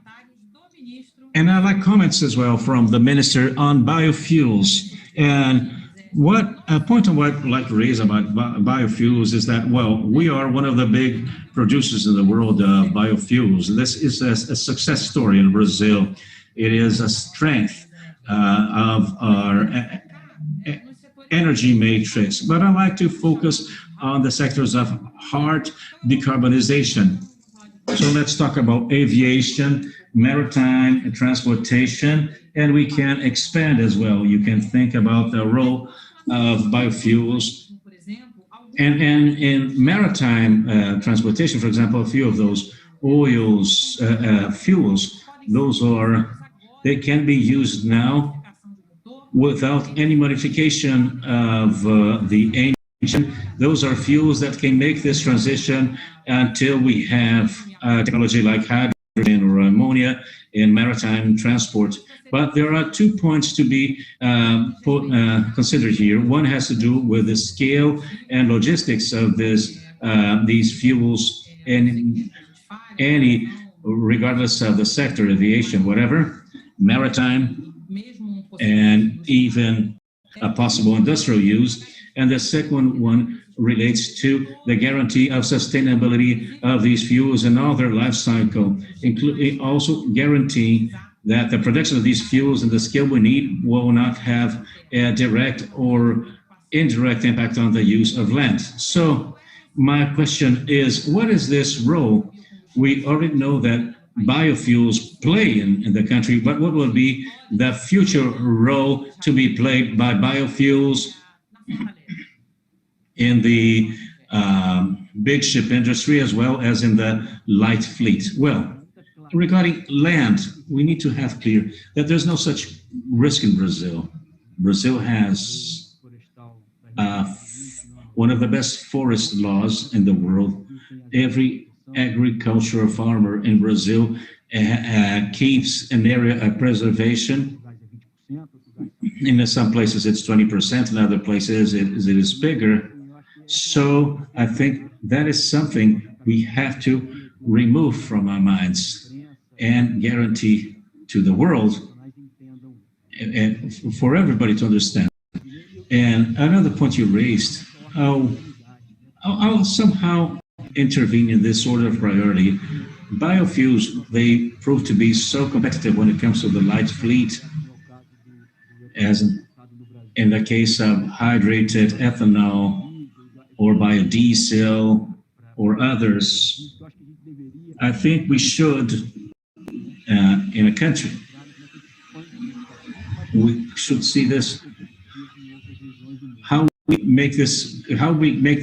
I'd like comments as well from the minister on biofuels. And what a point I would like to raise about biofuels is that, well, we are one of the big producers in the world of biofuels. This is a success story in Brazil. It is a strength of our energy matrix. But I like to focus on the sectors of hard decarbonization. So let's talk about aviation, maritime, and transportation, and we can expand as well. You can think about the role of biofuels. And in maritime transportation, for example, a few of those oils, fuels, they can be used now without any modification of the engine. Those are fuels that can make this transition until we have technology like hydrogen or ammonia in maritime transport. But there are 2 points to be considered here. One has to do with the scale and logistics of these fuels, and any, regardless of the sector, aviation, whatever, maritime, and even a possible industrial use. And the second one relates to the guarantee of sustainability of these fuels and all their life cycle, including also guaranteeing that the production of these fuels and the scale we need will not have a direct or indirect impact on the use of land. So my question is, what is this role? We already know that biofuels play in the country, but what will be the future role to be played by biofuels in the big ship industry as well as in the light fleet? Well, regarding land, we need to have clear that there's no such risk in Brazil. Brazil has one of the best forest laws in the world. Every agricultural farmer in Brazil keeps an area of preservation. In some places it's 20%, in other places it is bigger. So I think that is something we have to remove from our minds and guarantee to the world and for everybody to understand. And another point you raised, I'll somehow intervene in this sort of priority. Biofuels, they prove to be so competitive when it comes to the light fleet, as in the case of hydrated ethanol or biodiesel or others. I think we should, in a country, we should see this, how we make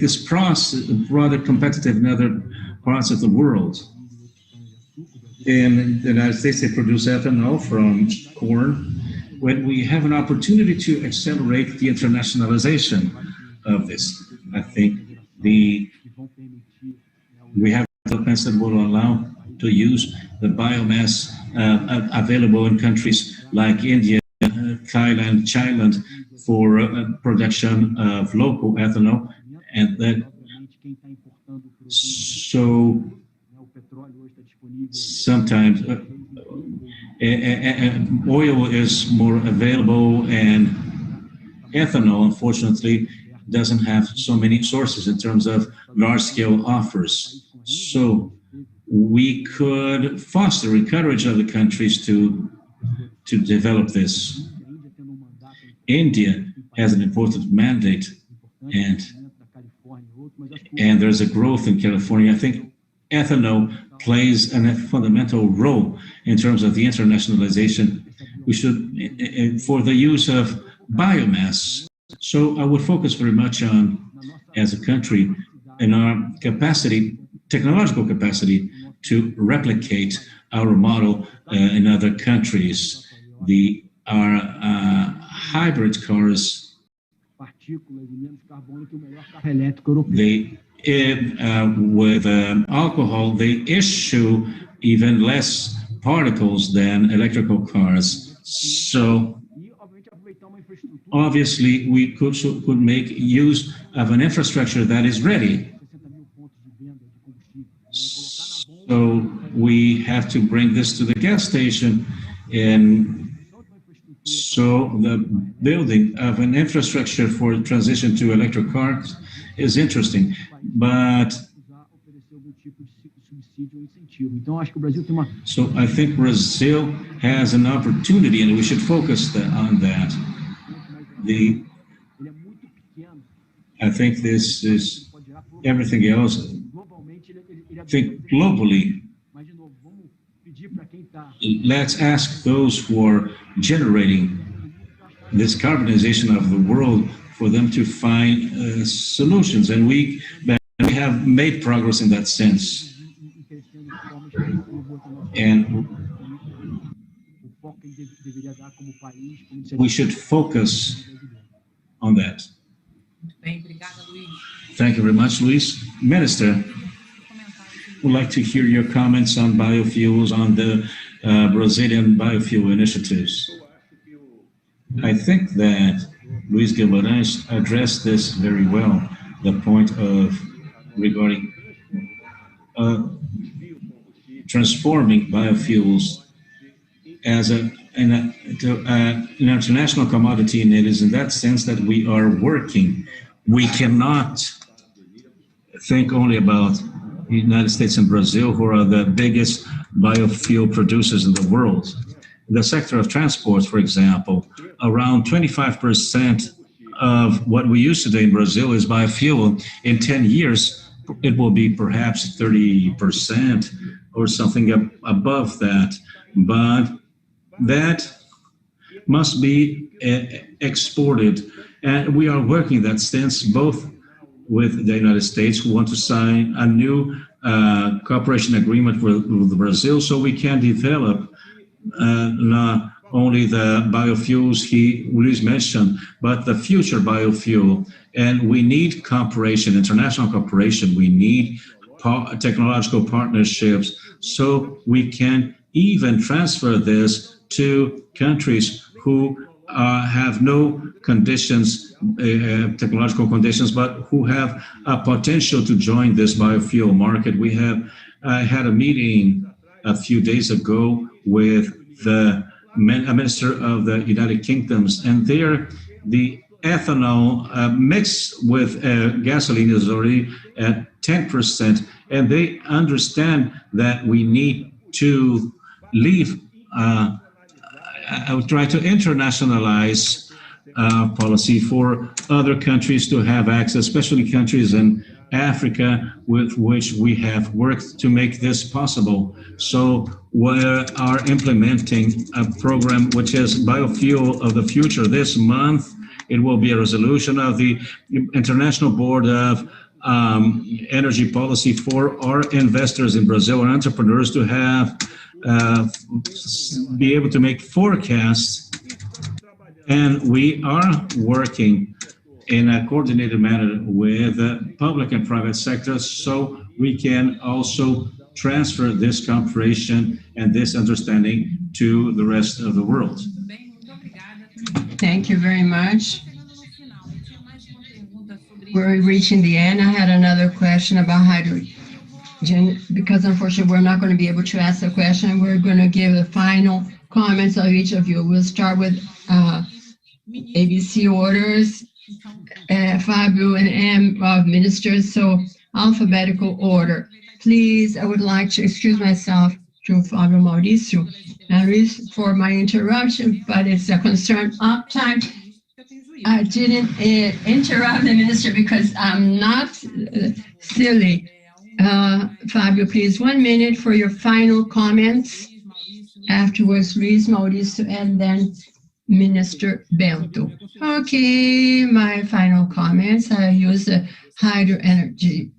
this process rather competitive in other parts of the world. In the United States, they produce ethanol from corn. When we have an opportunity to accelerate the internationalization of this, I think we have developments that will allow to use the biomass available in countries like India, Thailand, China for production of local ethanol, and that so sometimes oil is more available, and ethanol, unfortunately, doesn't have so many sources in terms of large-scale offers. So we could foster, encourage other countries to develop this. India has an important mandate, and there's a growth in California. I think ethanol plays a fundamental role in terms of the internationalization. We should, for the use of biomass. So I would focus very much on, as a country, in our capacity, technological capacity, to replicate our model in other countries. Our hybrid cars, with alcohol, they issue even less particles than electrical cars. So obviously, we could make use of an infrastructure that is ready. So we have to bring this to the gas station, and so the building of an infrastructure for transition to electric cars is interesting, but so I think Brazil has an opportunity, and we should focus on that. I think this is everything else. I think globally, let's ask those who are generating this carbonization of the world for them to find solutions, and we have made progress in that sense. And we should focus on that. Thank you very much, Luis. Minister, would like to hear your comments on biofuels, on the Brazilian biofuel initiatives. I think that Luis Guimarães addressed this very well, the point of regarding transforming biofuels as an international commodity, and it is in that sense that we are working. We cannot think only about the United States and Brazil, who are the biggest biofuel producers in the world. In the sector of transport, for example, around 25% of what we use today in Brazil is biofuel. In 10 years, it will be perhaps 30% or something above that. But that must be exported. And we are working in that sense, both with the United States, who want to sign a new cooperation agreement with Brazil, so we can develop not only the biofuels Luis mentioned, but the future biofuel. And we need cooperation, international cooperation. We need technological partnerships, so we can even transfer this to countries who have no conditions, technological conditions, but who have a potential to join this biofuel market. We have had a meeting a few days ago with a minister of the United Kingdoms, and there the ethanol mixed with gasoline is already at 10%, and they understand that we need to leave. I would try to internationalize policy for other countries to have access, especially countries in Africa with which we have worked to make this possible. So we are implementing a program which is Biofuel of the Future. This month, it will be a resolution of the International Board of Energy Policy for our investors in Brazil, our entrepreneurs, to have be able to make forecasts. And we are working in a coordinated manner with the public and private sectors, so we can also transfer this cooperation and this understanding to the rest of the world. Tudo bem? Muito obrigada. Thank you very much. Chegando no final, eu tinha mais uma pergunta sobre We're reaching the end. I had another question about hydrogen because unfortunately we're not going to be able to ask the question. We're going to give the final comments of each of you. We'll start with ABC orders, Fabio and M of ministers, so alphabetical order. Please, I would like to excuse myself to Fabio Mauricio for my interruption, but it's a concern of time. I didn't interrupt the minister because I'm not silly. Fabio, please, 1 minute for your final comments. Afterwards, Luiz Mauricio, and then Minister Bento. Okay, my final comments. I use the hydrogen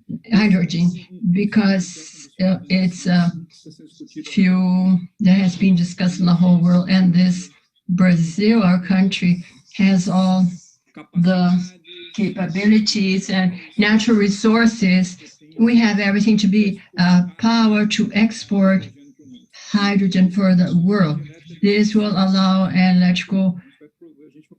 because it's a fuel that has been discussed in the whole world, and this Brazil, our country, has all the capabilities and natural resources. We have everything to be power to export hydrogen for the world. This will allow electrical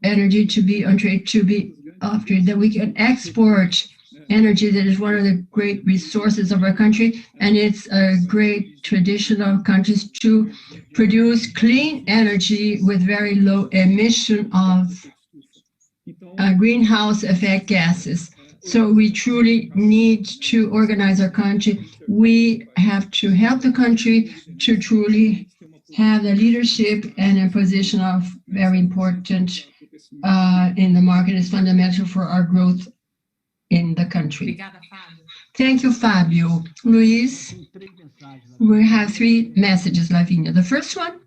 energy to be on trade, to be offered, that we can export energy that is one of the great resources of our country, and it's a great tradition of countries to produce clean energy with very low emission of greenhouse effect gases. So we truly need to organize our country. We have to help the country to truly have the leadership and a position of very important in the market. Is fundamental for our growth in the country. Obrigada, Fábio. Thank you, Fabio. Luis, we have 3 messages, Lavínia. The first one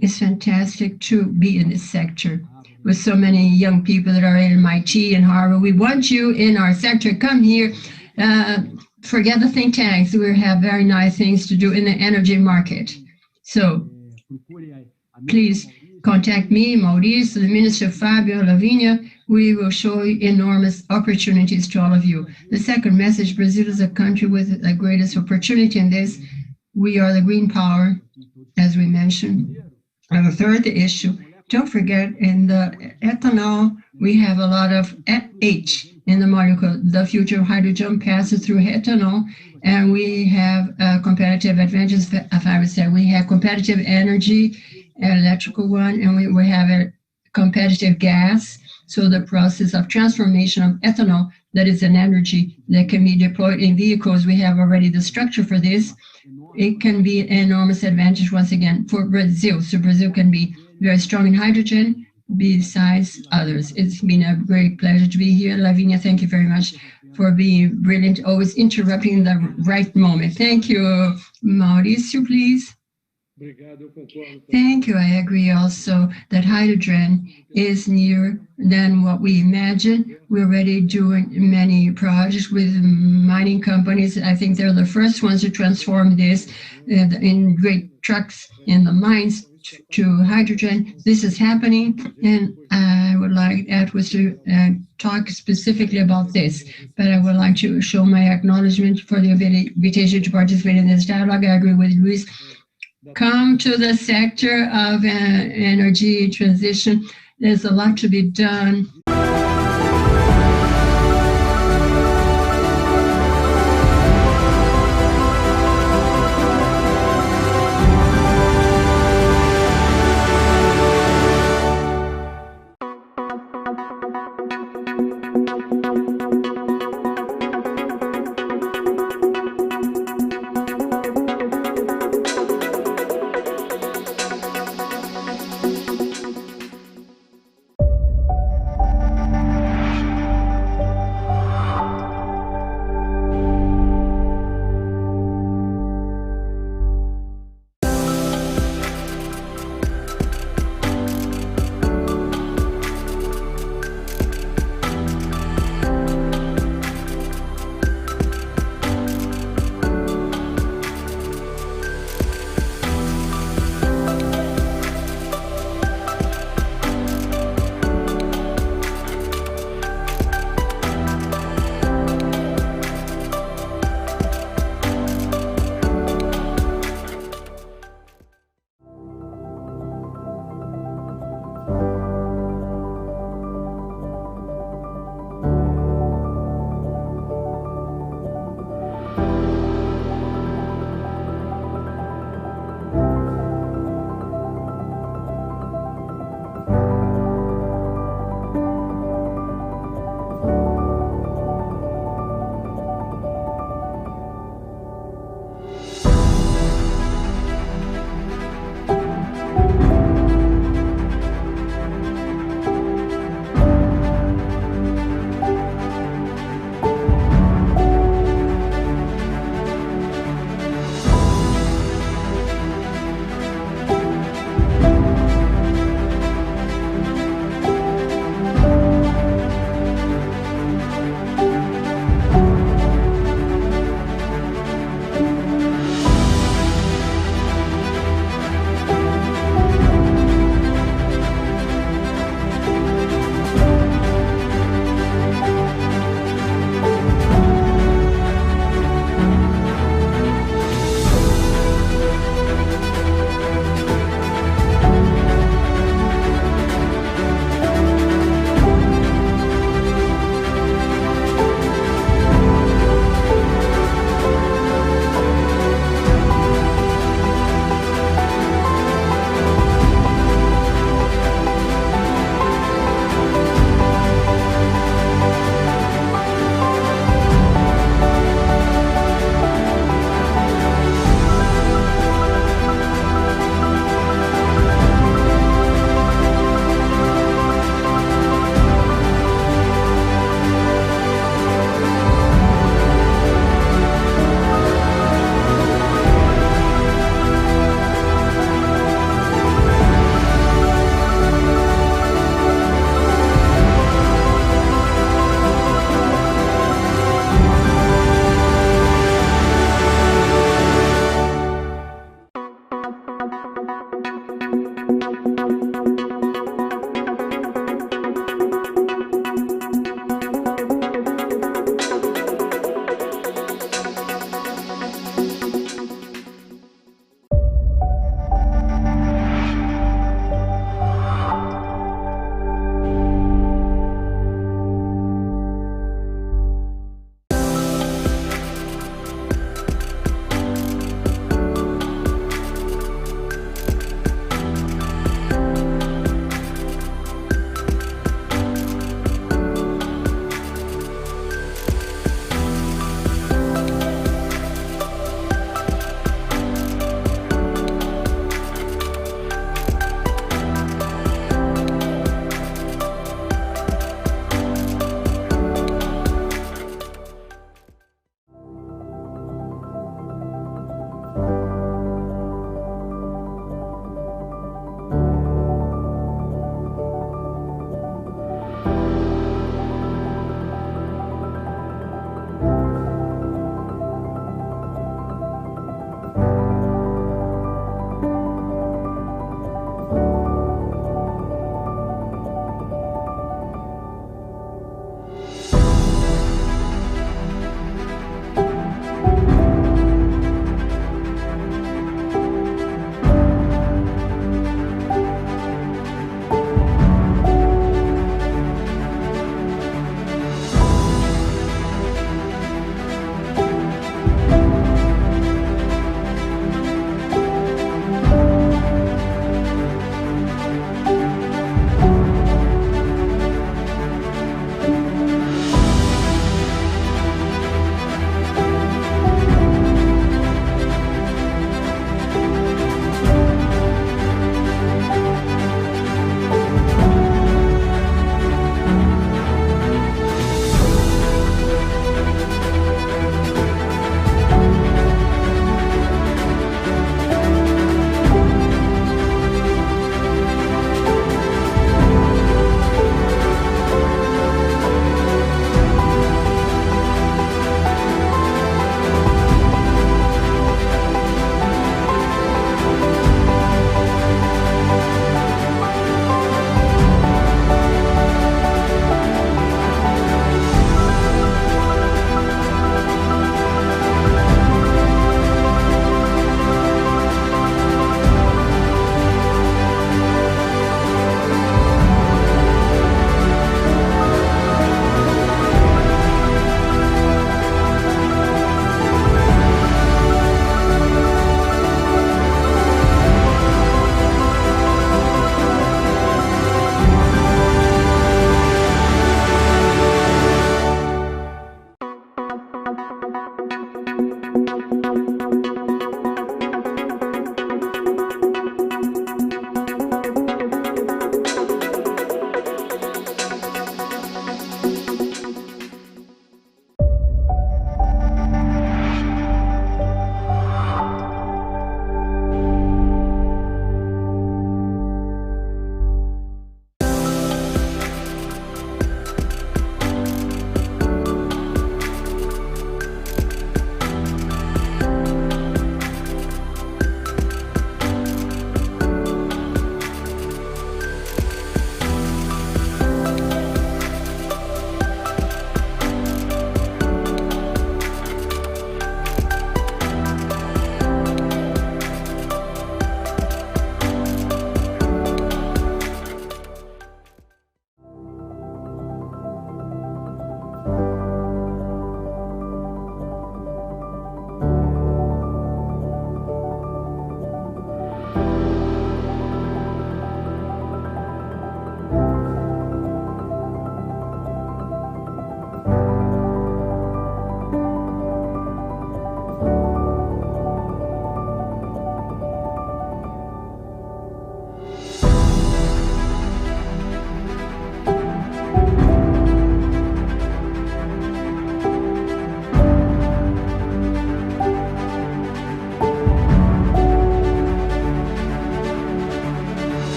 is fantastic to be in this sector with so many young people that are in MIT and Harvard. We want you in our sector. Come here. Forget the think tanks. We have very nice things to do in the energy market. So please contact me, Mauricio, the Minister Fabio, Lavínia. We will show you enormous opportunities to all of you. The second message, Brazil is a country with the greatest opportunity in this. We are the green power, as we mentioned. And the third issue, don't forget, in the ethanol, we have a lot of H in the molecule. The future of hydrogen passes through ethanol, and we have competitive advantages. As I would say, we have competitive energy, electrical one, and we have a competitive gas. So the process of transformation of ethanol, that is an energy that can be deployed in vehicles, we have already the structure for this. It can be an enormous advantage, once again, for Brazil. So Brazil can be very strong in hydrogen besides others. It's been a great pleasure to be here. Lavínia, thank you very much for being brilliant, always interrupting in the right moment. Thank you. Mauricio, please. Thank you. I agree also that hydrogen is nearer than what we imagine. We're already doing many projects with mining companies. I think they're the first ones to transform this in great trucks in the mines to hydrogen. This is happening, and I would like Edwards to talk specifically about this, but I would like to show my acknowledgement for the invitation to participate in this dialogue. I agree with Luis. Come to the sector of energy transition. There's a lot to be done.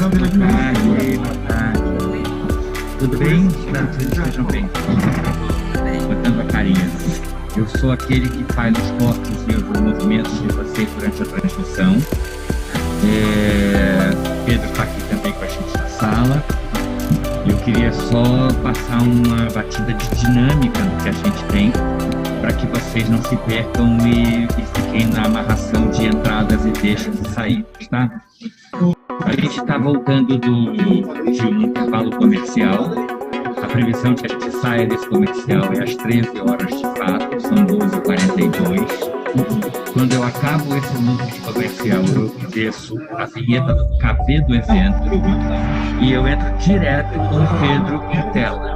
Boa tarde. Tudo bem? Espero que vocês estejam bem. Botando a carinha. Eu sou aquele que faz os cortes e os movimentos de vocês durante a transmissão. Pedro está aqui também com a gente na sala. Eu queria só passar uma batida de dinâmica do que a gente tem, para que vocês não se percam e fiquem na amarração de entradas e deixas e saídas, tá? A gente está voltando de um intervalo comercial. A previsão de que a gente saia desse comercial é às 13 horas de fato, são 12h42. Quando eu acabo esse loop de comercial, eu desço a vinheta do KV do evento e eu entro direto com o Pedro em tela.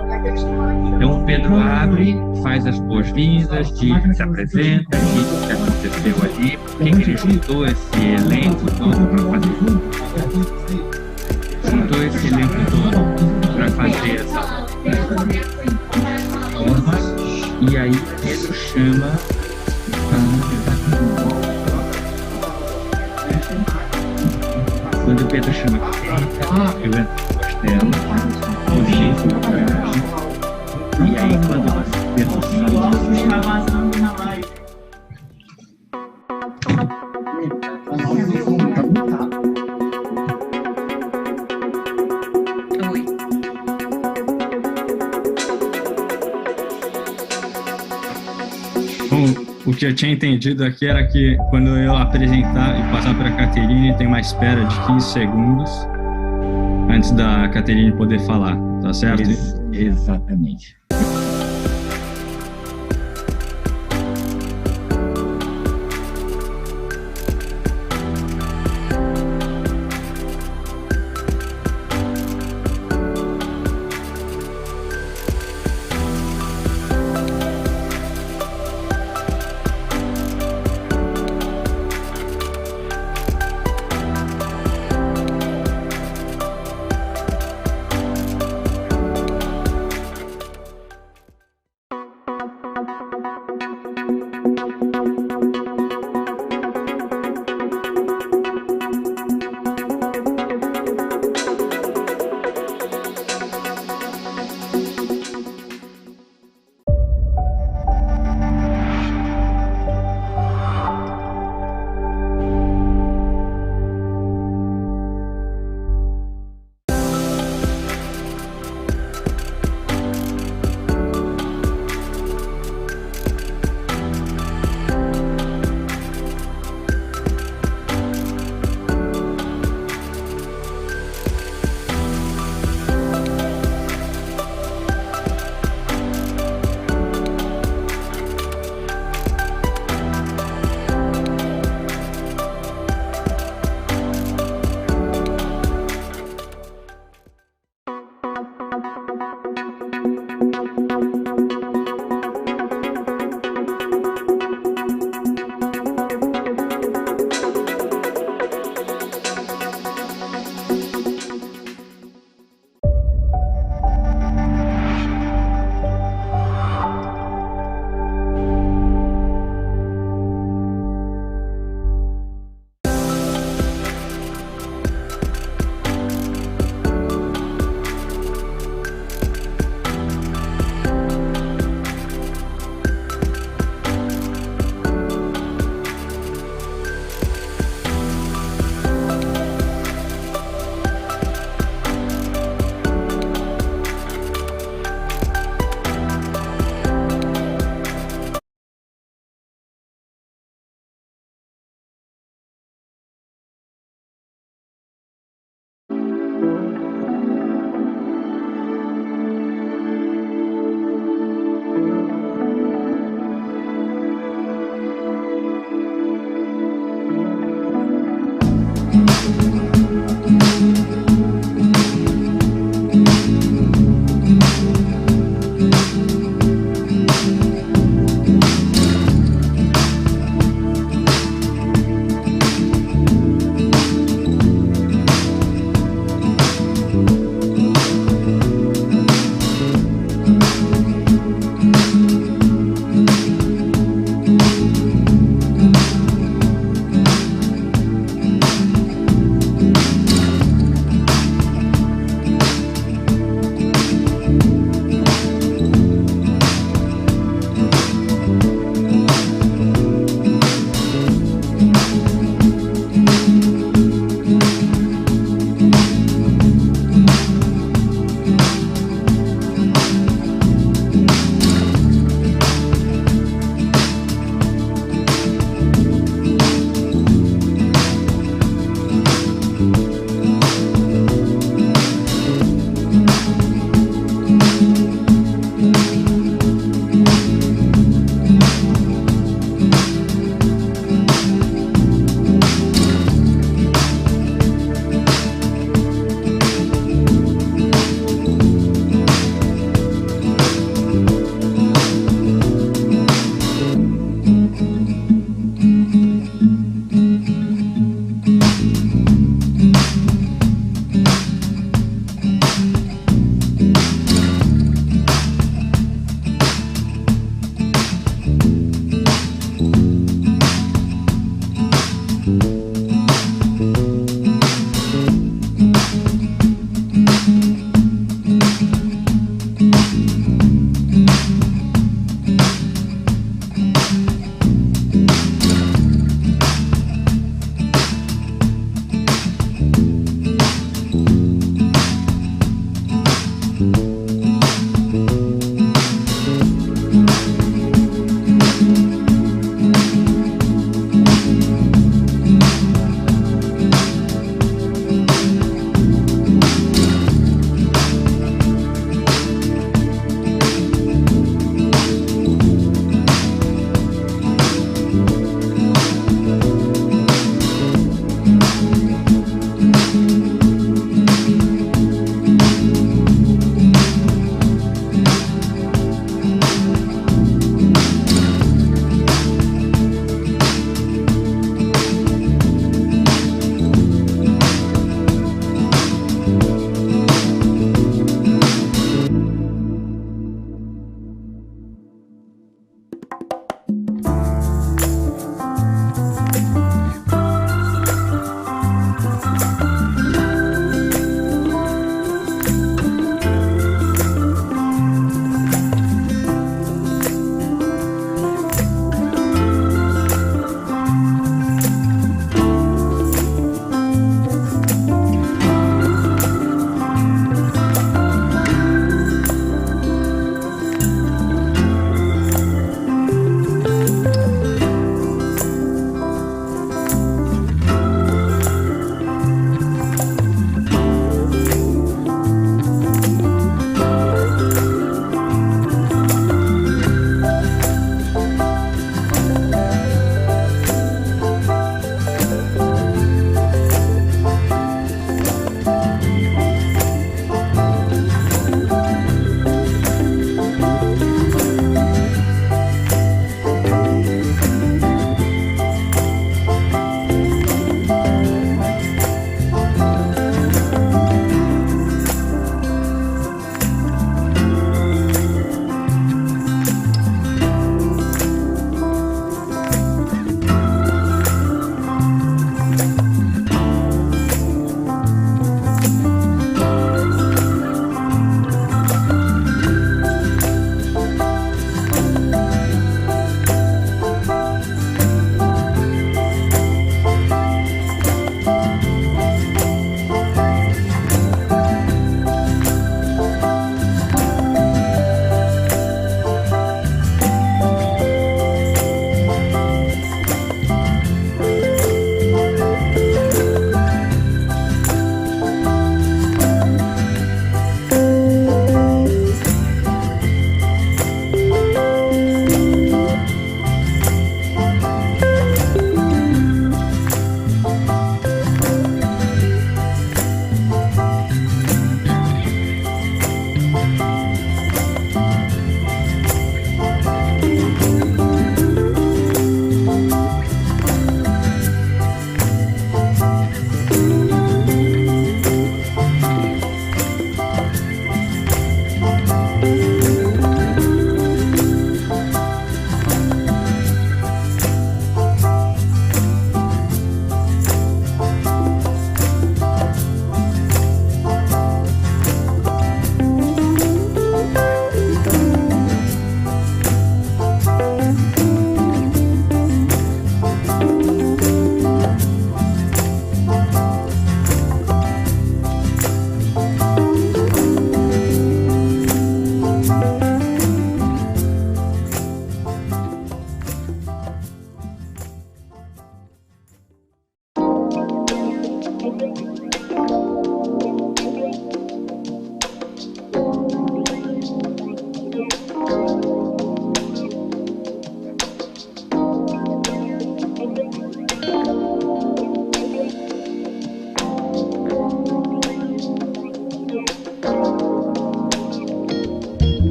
Então o Pedro abre, faz as boas-vindas, se apresenta, diz o que aconteceu ali, por que ele juntou esse elenco todo para fazer essa forma, e aí Pedro chama quando o Pedro chama eu entro no costela, e aí quando você Pedro O que eu tinha entendido aqui era que quando eu apresentar e passar para a Caterine, tem uma espera de 15 segundos antes da Caterine poder falar, tá certo? Exatamente.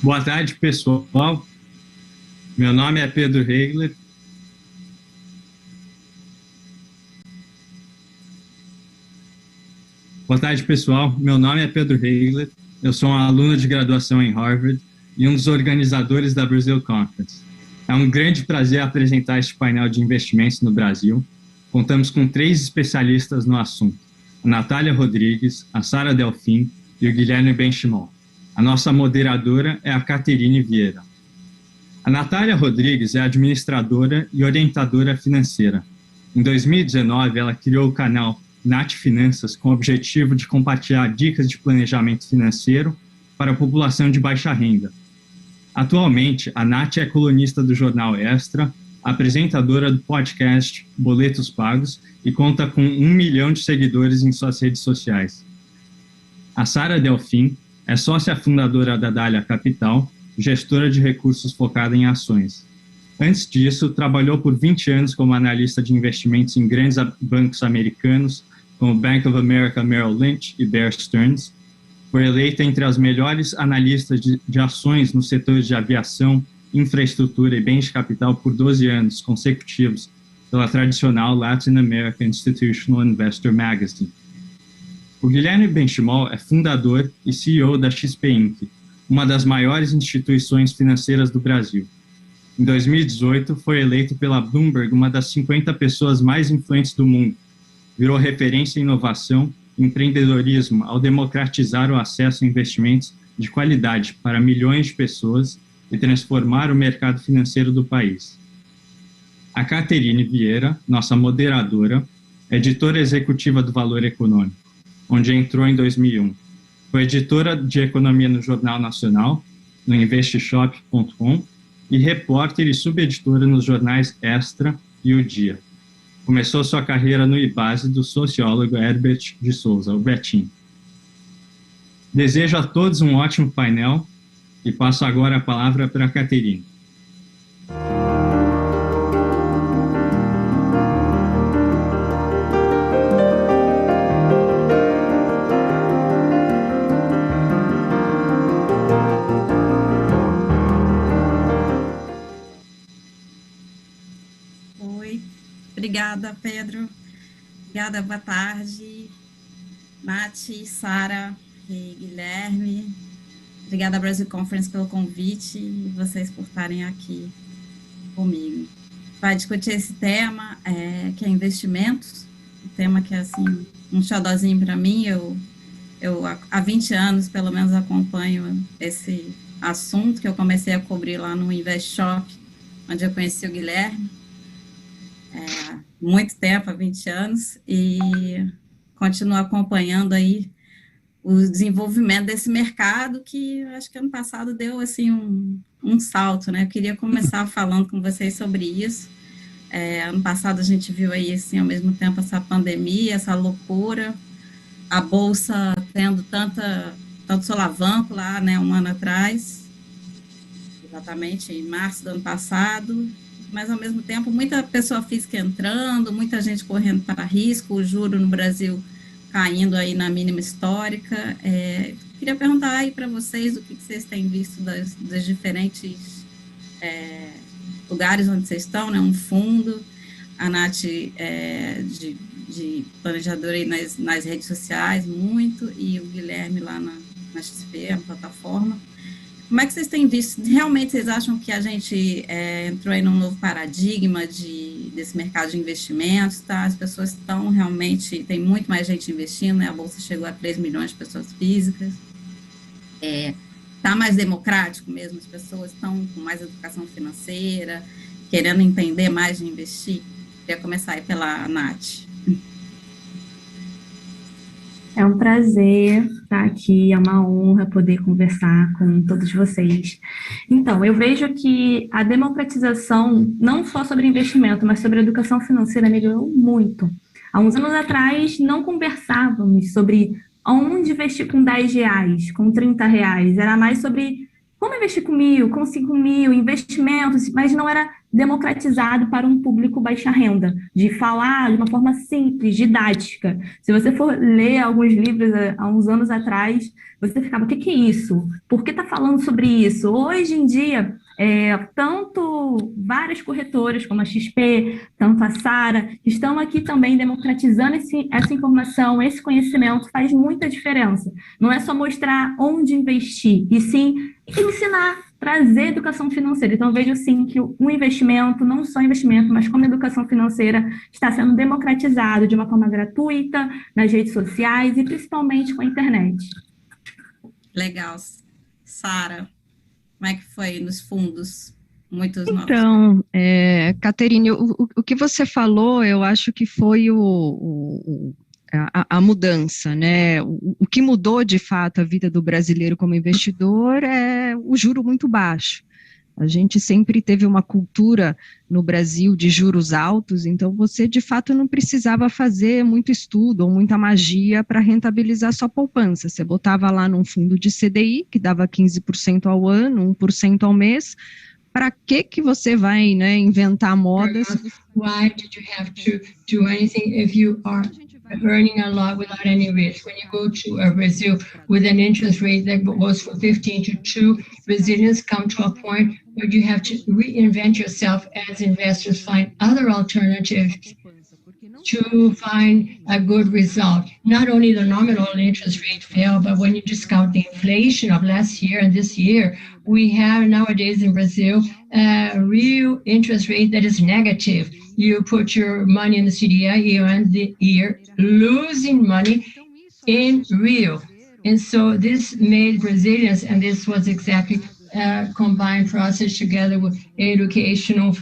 Boa tarde, pessoal. Meu nome é Pedro Hegler. Boa tarde, pessoal. Meu nome é Pedro Hegler. Eu sou um aluno de graduação em Harvard e um dos organizadores da Brazil Conference. É um grande prazer apresentar este painel de investimentos no Brasil. Contamos com 3 especialistas no assunto: a Natália Rodrigues, a Sara Delfim e o Guilherme Benchimol. A nossa moderadora é a Caterine Vieira. A Natália Rodrigues é administradora e orientadora financeira. Em 2019, ela criou o canal Nath Finanças com o objetivo de compartilhar dicas de planejamento financeiro para a população de baixa renda. Atualmente, a Nath é colunista do jornal Extra, apresentadora do podcast Boletos Pagos e conta com 1 milhão de seguidores em suas redes sociais. A Sara Delfim é sócia fundadora da Dália Capital, gestora de recursos focada em ações. Antes disso, trabalhou por 20 anos como analista de investimentos em grandes bancos americanos, como Bank of America Merrill Lynch e Bear Stearns. Foi eleita entre as melhores analistas de ações nos setores de aviação, infraestrutura e bens de capital por 12 anos consecutivos pela tradicional Latin American Institutional Investor Magazine. O Guilherme Benchimol é fundador e CEO da XP Inc., uma das maiores instituições financeiras do Brasil. Em 2018, foi eleito pela Bloomberg uma das 50 pessoas mais influentes do mundo. Virou referência em inovação e empreendedorismo ao democratizar o acesso a investimentos de qualidade para milhões de pessoas e transformar o mercado financeiro do país. A Caterine Vieira, nossa moderadora, é editora executiva do Valor Econômico, onde entrou em 2001. Foi editora de economia no Jornal Nacional, no investishop.com, e repórter e subeditora nos jornais Extra e O Dia. Começou sua carreira no IBASE do sociólogo Herbert de Souza, o Betinho. Desejo a todos um ótimo painel e passo agora a palavra para a Caterine. Obrigada, Pedro. Obrigada, boa tarde. Nath, Sara e Guilherme. Obrigada, Brazil Conference, pelo convite e vocês por estarem aqui comigo. Vai discutir esse tema, que é investimentos, um tema que é, assim, um xodózinho para mim. Eu há 20 anos, pelo menos, acompanho esse assunto, que eu comecei a cobrir lá no Invest Shop, onde eu conheci o Guilherme. Muito tempo, há 20 anos, e continuo acompanhando aí o desenvolvimento desse mercado, que eu acho que ano passado deu, assim, um salto, né? Eu queria começar falando com vocês sobre isso. Ano passado a gente viu aí, assim, ao mesmo tempo, essa pandemia, essa loucura, a Bolsa tendo tanto solavanco lá, né, um ano atrás, exatamente em março do ano passado, mas, ao mesmo tempo, muita pessoa física entrando, muita gente correndo para risco, o juro no Brasil caindo aí na mínima histórica. Queria perguntar aí para vocês o que vocês têm visto das diferentes lugares onde vocês estão, né? Um fundo, a Nath de planejadora aí nas redes sociais, muito, e o Guilherme lá na XP, a plataforma. Como é que vocês têm visto? Realmente vocês acham que a gente entrou aí num novo paradigma desse mercado de investimentos, tá? As pessoas estão realmente, tem muito mais gente investindo, né? A Bolsa chegou a 3 milhões de pessoas físicas. Está mais democrático mesmo, as pessoas estão com mais educação financeira, querendo entender mais de investir. Queria começar aí pela Nath. É um prazer estar aqui, é uma honra poder conversar com todos vocês. Então, eu vejo que a democratização, não só sobre investimento, mas sobre educação financeira, melhorou muito. Há uns anos atrás, não conversávamos sobre onde investir com R$10, com R$30. Era mais sobre como investir com 1.000, com 5.000, investimentos, mas não era democratizado para um público baixa renda, de falar de uma forma simples, didática. Se você for ler alguns livros há uns anos atrás, você ficava, o que é isso? Por que está falando sobre isso? Hoje em dia, tanto várias corretoras como a XP, tanto a Sara, estão aqui também democratizando essa informação, esse conhecimento faz muita diferença. Não é só mostrar onde investir, e sim ensinar, trazer educação financeira. Então, eu vejo sim que o investimento, não só investimento, mas como educação financeira, está sendo democratizado de uma forma gratuita, nas redes sociais e principalmente com a internet. Legal. Sara, como é que foi nos fundos? Muitos novos. Então, Caterine, o que você falou, eu acho que foi a mudança, né? O que mudou de fato a vida do brasileiro como investidor é o juro muito baixo. A gente sempre teve uma cultura no Brasil de juros altos, então você de fato não precisava fazer muito estudo ou muita magia para rentabilizar sua poupança. Você botava lá num fundo de CDI, que dava 15% ao ano, 1% ao mês. Para que você vai, né, inventar modas? Why did you have to do anything if you are earning a lot without any risk? When you go to Brazil with an interest rate that goes from 15 to 2, Brazilians come to a point where you have to reinvent yourself as investors, find other alternatives to find a good result. Not only the nominal interest rate fell, but when you discount the inflation of last year and this year, we have nowadays in Brazil a real interest rate that is negative. You put your money in the CDI, you end the year losing money in real. And so this made Brazilians, and this was exactly a combined process together with educational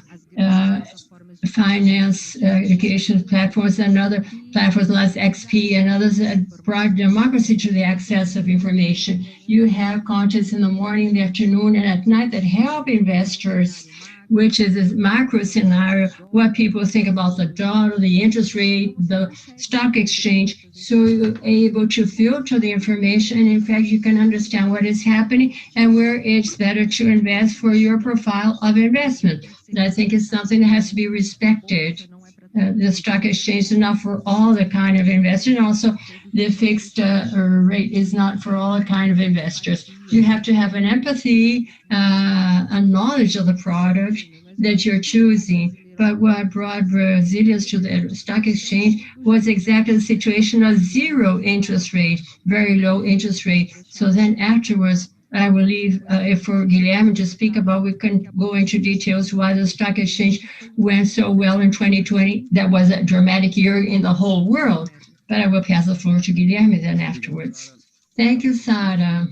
finance, education platforms and other platforms like XP and others that brought democracy to the access of information. You have contests in the morning, in the afternoon, and at night that help investors, which is this macro scenario, what people think about the dollar, the interest rate, the stock exchange. So you're able to filter the information, and in fact, you can understand what is happening and where it's better to invest for your profile of investment. And I think it's something that has to be respected. The stock exchange is not for all the kind of investors, and also the fixed rate is not for all the kind of investors. You have to have an empathy, a knowledge of the product that you're choosing. But what brought Brazilians to the stock exchange was exactly the situation of zero interest rate, very low interest rate. So then afterwards, I will leave for Guilherme to speak about, we can go into details why the stock exchange went so well in 2020. That was a dramatic year in the whole world. But I will pass the floor to Guilherme then afterwards. Thank you, Sara.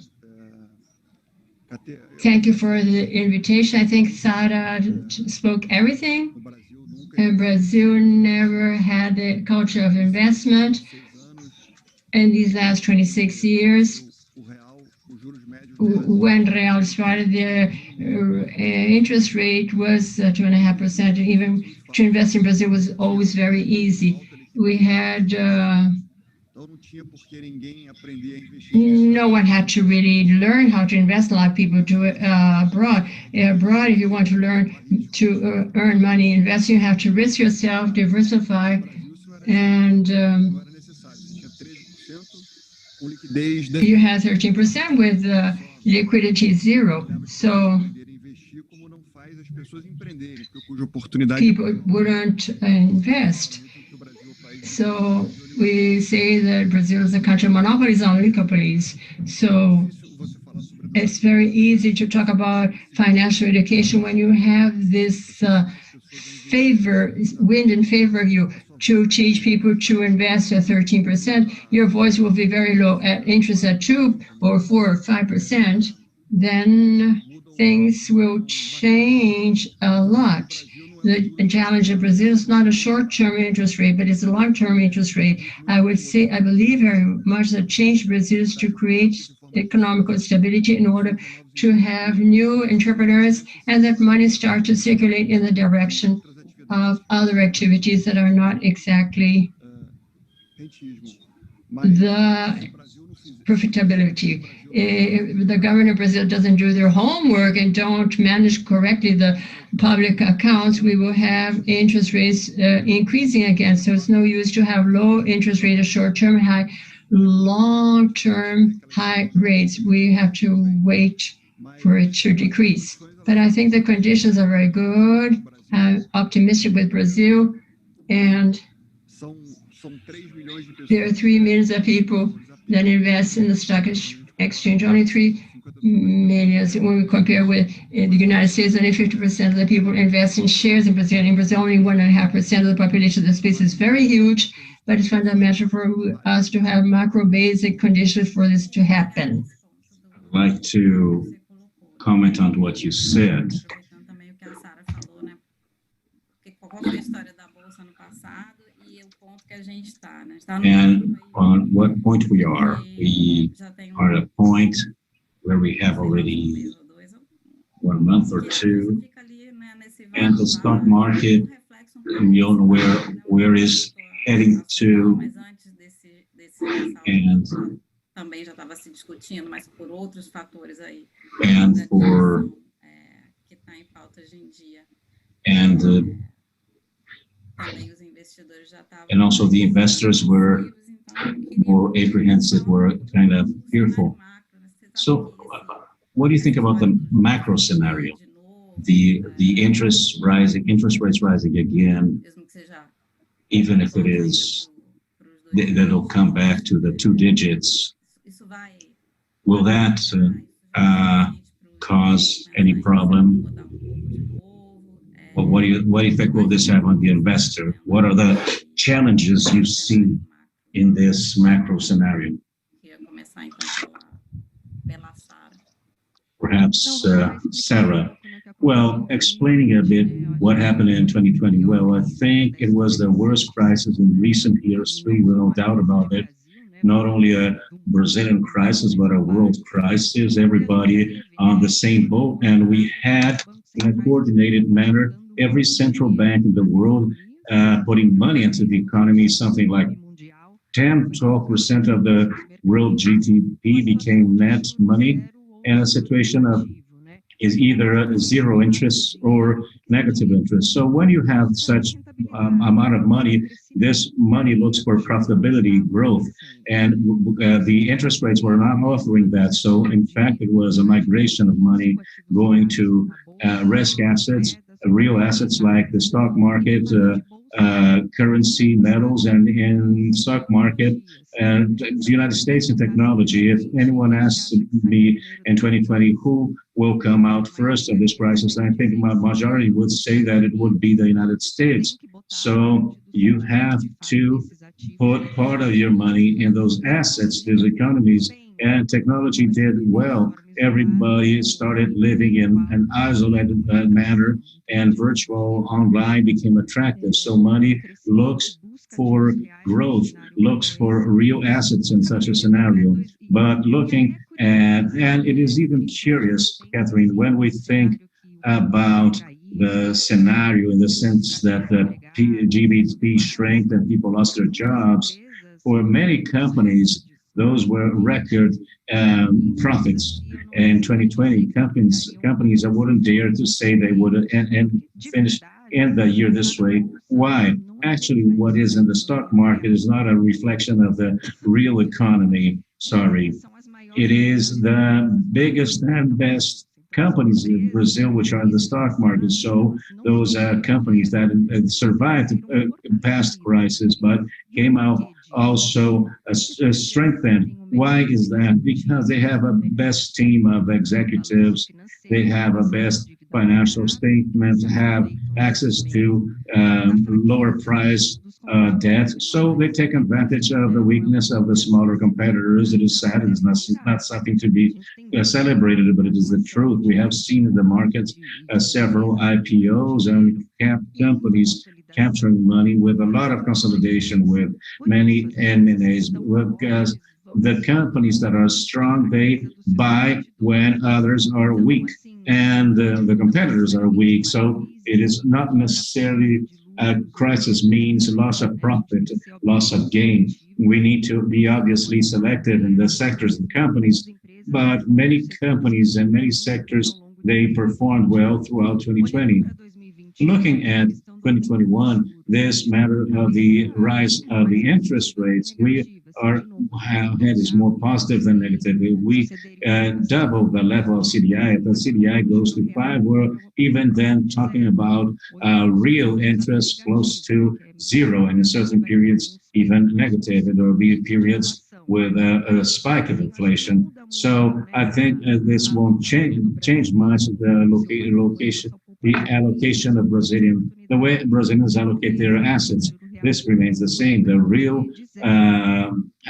Thank you for the invitation. I think Sara spoke everything. Brazil never had the culture of investment in these last 26 years. When Real started, the interest rate was 2.5%. Even to invest in Brazil was always very easy. We had no one had to really learn how to invest. A lot of people do it abroad. Abroad, if you want to learn to earn money investing, you have to risk yourself, diversify, and you have 13% with liquidity zero. So people wouldn't invest. So we say that Brazil is a country of monopolies and oligopolies. So it's very easy to talk about financial education when you have this wind in favor of you to teach people to invest at 13%. Your voice will be very low at interest at 2 or 4 or 5%. Then things will change a lot. The challenge of Brazil is not a short-term interest rate, but it's a long-term interest rate. I would say, I believe very much that change Brazil is to create economical stability in order to have new entrepreneurs and that money start to circulate in the direction of other activities that are not exactly the profitability. If the government of Brazil doesn't do their homework and don't manage correctly the public accounts, we will have interest rates increasing again. So it's no use to have low interest rate, short-term high, long-term high rates. We have to wait for it to decrease. But I think the conditions are very good. I'm optimistic with Brazil, and there are 3 million of people that invest in the stock exchange. Only 3 million when we compare with the United States. Only 50% of the people invest in shares in Brazil. In Brazil, only 1.5% of the population of the space is very huge, but it's fundamental for us to have macro basic conditions for this to happen. I'd like to comment on what you said. And on what point we are at a point where we have already 1 month or two, and the stock market, we don't know where is heading to, and também já estava se discutindo, mas por outros fatores aí. And for que está em pauta hoje em dia. And also the investors were more apprehensive, were kind of fearful. So what do you think about the macro scenario? The interest rates rising again, even if it is, that'll come back to the 2 digits. Will that cause any problem? Well, what effect will this have on the investor? What are the challenges you see in this macro scenario? Perhaps Sarah. Well, explaining a bit what happened in 2020. Well, I think it was the worst crisis in recent history, no doubt about it. Not only a Brazilian crisis, but a world crisis, everybody on the same boat. And we had, in a coordinated manner, every central bank in the world putting money into the economy, something like 10-12% of the world GDP became net money, and a situation of is either zero interest or negative interest. So when you have such amount of money, this money looks for profitability, growth, and the interest rates were not offering that. So in fact, it was a migration of money going to risk assets, real assets like the stock market, currency, metals, and in stock market, and the United States in technology. If anyone asks me in 2020 who will come out first of this crisis, I think my majority would say that it would be the United States. So you have to put part of your money in those assets, those economies, and technology did well. Everybody started living in an isolated manner, and virtual online became attractive. So money looks for growth, looks for real assets in such a scenario. But looking at, and it is even curious, Catherine, when we think about the scenario in the sense that the GDP shrank and people lost their jobs, for many companies, those were record profits in 2020. Companies, I wouldn't dare to say they would and finish in the year this way. Why? Actually, what is in the stock market is not a reflection of the real economy. Sorry. It is the biggest and best companies in Brazil which are in the stock market. So those companies that survived past crisis but came out also strengthened. Why is that? Because they have a best team of executives, they have a best financial statement, have access to lower price debt. So they take advantage of the weakness of the smaller competitors. It is sad. It is not something to be celebrated, but it is the truth. We have seen in the markets several IPOs and companies capturing money with a lot of consolidation, with many M&As, because the companies that are strong, they buy when others are weak and the competitors are weak. So it is not necessarily crisis means loss of profit, loss of gain. We need to be obviously selective in the sectors and companies, but many companies and many sectors, they performed well throughout 2020. Looking at 2021, this matter of the rise of the interest rates, our head is more positive than negative. We double the level of CDI. If the CDI goes to 5, we're even then talking about real interest close to 0, and in certain periods even negative. And there will be periods with a spike of inflation. So I think this won't change much the allocation of the way Brazilians allocate their assets. This remains the same. The real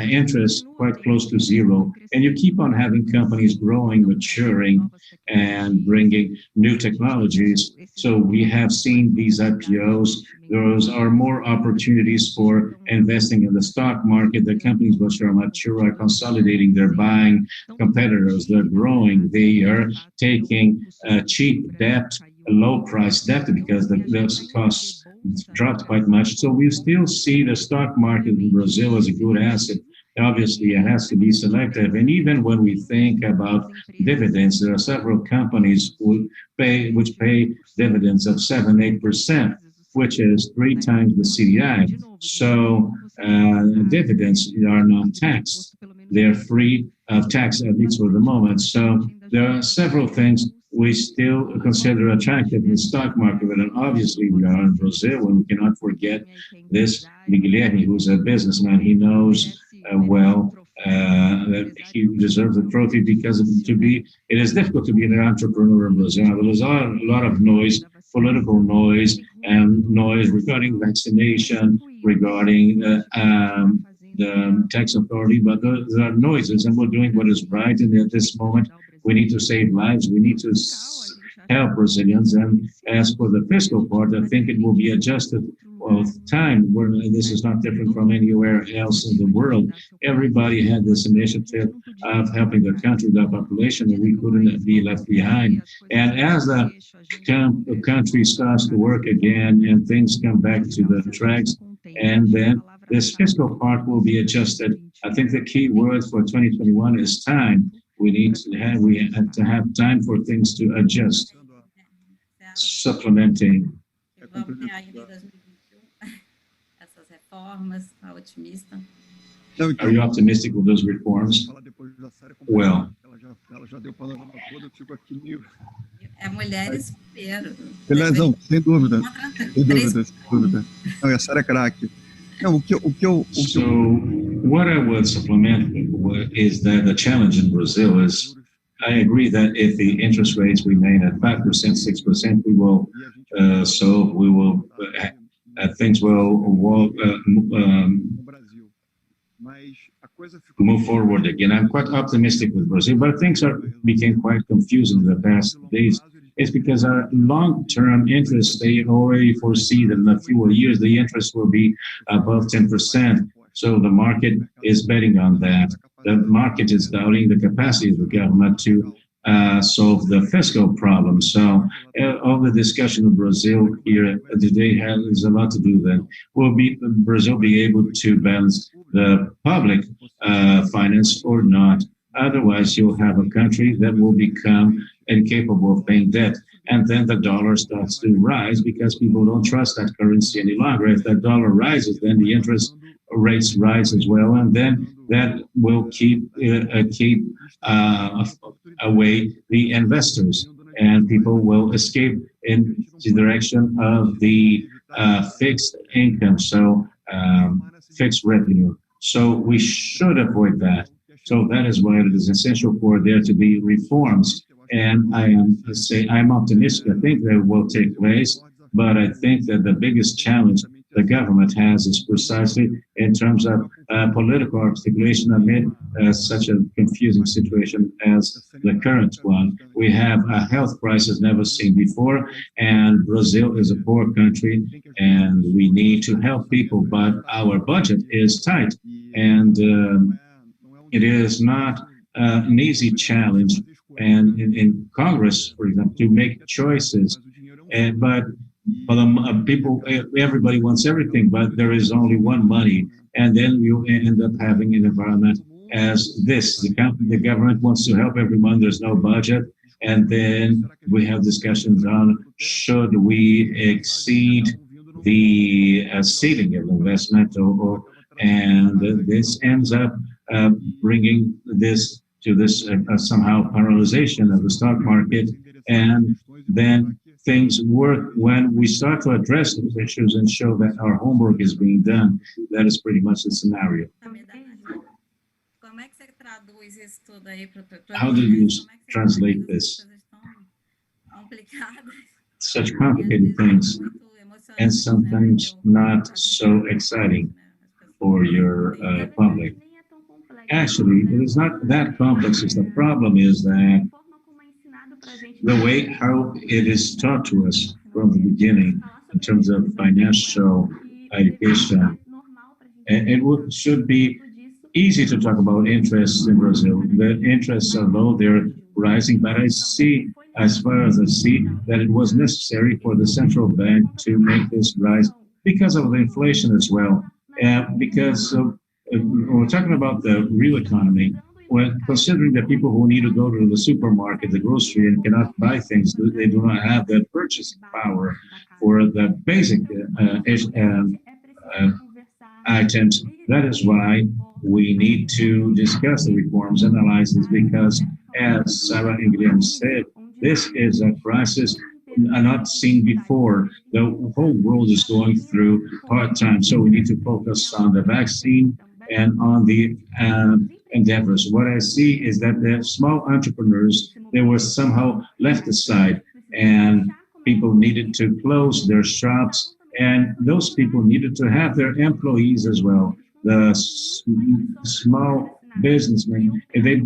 interest quite close to 0. And you keep on having companies growing, maturing, and bringing new technologies. So we have seen these IPOs. Those are more opportunities for investing in the stock market. The companies which are mature are consolidating. They're buying competitors. They're growing. They are taking cheap debt, low price debt, because the costs dropped quite much. So we still see the stock market in Brazil as a good asset. Obviously, it has to be selective. And even when we think about dividends, there are several companies which pay dividends of 7-8%, which is 3 times the CDI. So dividends are not taxed. They're free of tax, at least for the moment. So there are several things we still consider attractive in the stock market, and obviously we are in Brazil, and we cannot forget this Guilherme, who's a businessman. He knows well that he deserves a trophy because it is difficult to be an entrepreneur in Brazil. There's a lot of noise, political noise, and noise regarding vaccination, regarding the tax authority, but there are noises, and we're doing what is right. And at this moment, we need to save lives. We need to help Brazilians. And as for the fiscal part, I think it will be adjusted with time. This is not different from anywhere else in the world. Everybody had this initiative of helping the country, the population, and we couldn't be left behind. And as the country starts to work again and things come back to the tracks, and then this fiscal part will be adjusted. I think the key word for 2021 is time. We have to have time for things to adjust. Supplementing. Are you optimistic with those reforms? Well, Beleza, sem dúvida. Não, essa era craque. So what I would supplement is that the challenge in Brazil is, I agree that if the interest rates remain at 5%, 6%, things will move forward again. I'm quite optimistic with Brazil, but things became quite confusing in the past days. It's because our long-term interest, they already foresee that in a few years, the interest will be above 10%. So the market is betting on that. The market is doubting the capacity of the government to solve the fiscal problem. So all the discussion in Brazil here today has a lot to do with that. Will Brazil be able to balance the public finance or not? Otherwise, you'll have a country that will become incapable of paying debt. And then the dollar starts to rise because people don't trust that currency any longer. If that dollar rises, then the interest rates rise as well. And then that will keep away the investors. And people will escape in the direction of the fixed income, so fixed revenue. So we should avoid that. So that is why it is essential for there to be reforms. And I'm optimistic. I think they will take place, but I think that the biggest challenge the government has is precisely in terms of political articulation amid such a confusing situation as the current one. We have a health crisis never seen before, and Brazil is a poor country, and we need to help people, but our budget is tight, and it is not an easy challenge. And in Congress, for example, to make choices, but But people, everybody wants everything, but there is only one money, and then you end up having an environment as this. The government wants to help everyone. There's no budget, and then we have discussions on should we exceed the ceiling of investment, and this ends up bringing this to this somehow paralyzation of the stock market, and then things work when we start to address those issues and show that our homework is being done. That is pretty much the scenario. How do you translate this? Such complicated things, and sometimes not so exciting for your public. Actually, it is not that complex. The problem is that the way how it is taught to us from the beginning in terms of financial education, and it should be easy to talk about interests in Brazil. The interests are low, they're rising, but I see, as far as I see, that it was necessary for the central bank to make this rise because of the inflation as well. Because we're talking about the real economy, when considering the people who need to go to the supermarket, the grocery, and cannot buy things, they do not have the purchasing power for the basic items. That is why we need to discuss the reforms, analyze this, because as Sarah and Guilherme said, this is a crisis not seen before. The whole world is going through hard times, so we need to focus on the vaccine and on the endeavors. What I see is that the small entrepreneurs, they were somehow left aside, and people needed to close their shops, and those people needed to have their employees as well. The small businessmen, they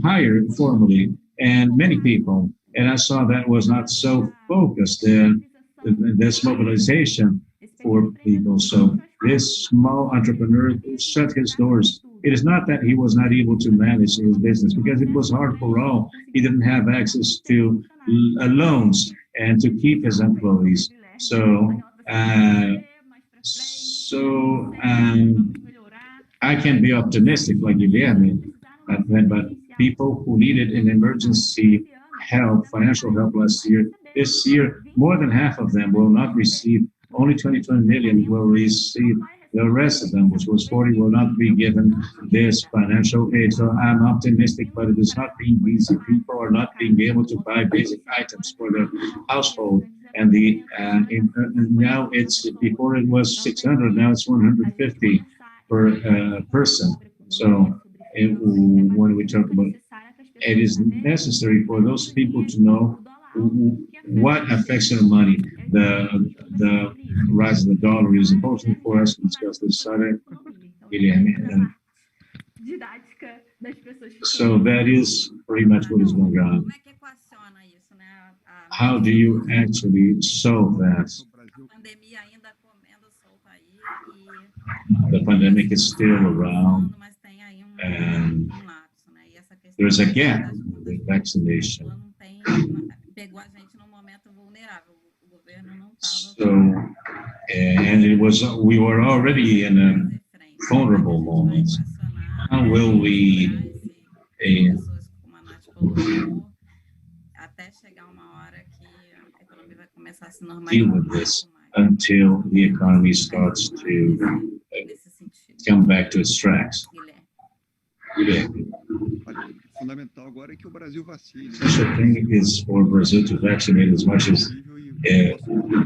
hire formally, and many people, and I saw that was not so focused in this mobilization for people. So this small entrepreneur shut his doors. It is not that he was not able to manage his business, because it was hard for all. He didn't have access to loans and to keep his employees. So I can be optimistic like Guilherme, but people who needed an emergency help, financial help last year, this year, more than half of them will not receive. Only 20 million will receive. The rest of them, which was 40, will not be given this financial aid. So I'm optimistic, but it is not being easy. People are not being able to buy basic items for their household. And now it's, before it was 600, now it's 150 per person. So when we talk about, it is necessary for those people to know what affects their money. The rise of the dollar is important for us to discuss this, Sarah, Guilherme. So that is pretty much what is going on. How do you actually solve that? The pandemic is still around, and there's a gap with vaccination. So, and we were already in a vulnerable moment. How will we deal with this until the economy starts to come back to its tracks? Essential thing is for Brazil to vaccinate as much as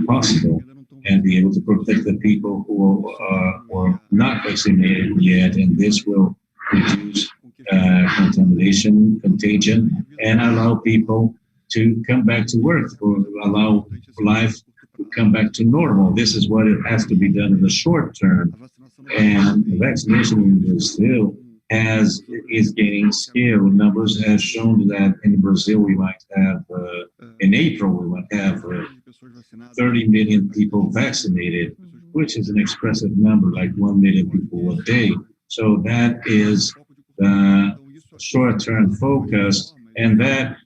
possible and be able to protect the people who are not vaccinated yet, and this will reduce contagion, and allow people to come back to work, or allow life to come back to normal. This is what it has to be done in the short term, and vaccination in Brazil is gaining scale. Numbers have shown that in Brazil we might have, in April, we might have 30 million people vaccinated, which is an expressive number, like 1 million people a day. So that is the short-term focus, and that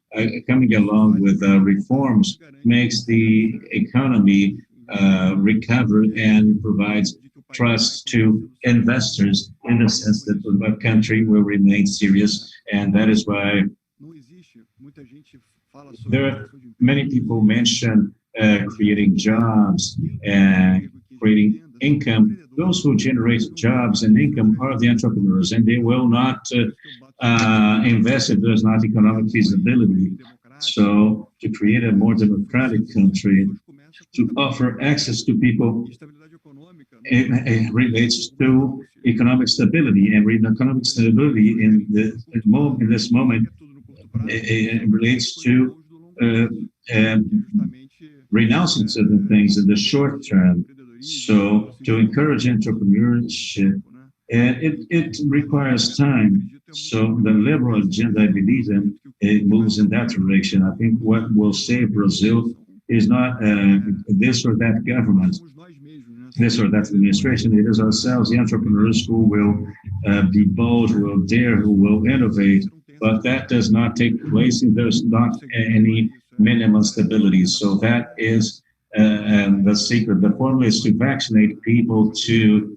coming along with reforms makes the economy recover and provides trust to investors in the sense that the country will remain serious. And that is why there are many people mention creating jobs and creating income. Those who generate jobs and income are the entrepreneurs, and they will not invest if there's not economic feasibility. So to create a more democratic country, to offer access to people, it relates to economic stability, and economic stability in this moment it relates to renouncing certain things in the short term. So to encourage entrepreneurship, it requires time. So the liberal agenda, I believe, it moves in that direction. I think what will save Brazil is not this or that government, this or that administration. It is ourselves, the entrepreneurs, who will be bold, who will dare, who will innovate. But that does not take place if there's not any minimum stability. So that is the secret. The formula is to vaccinate people, to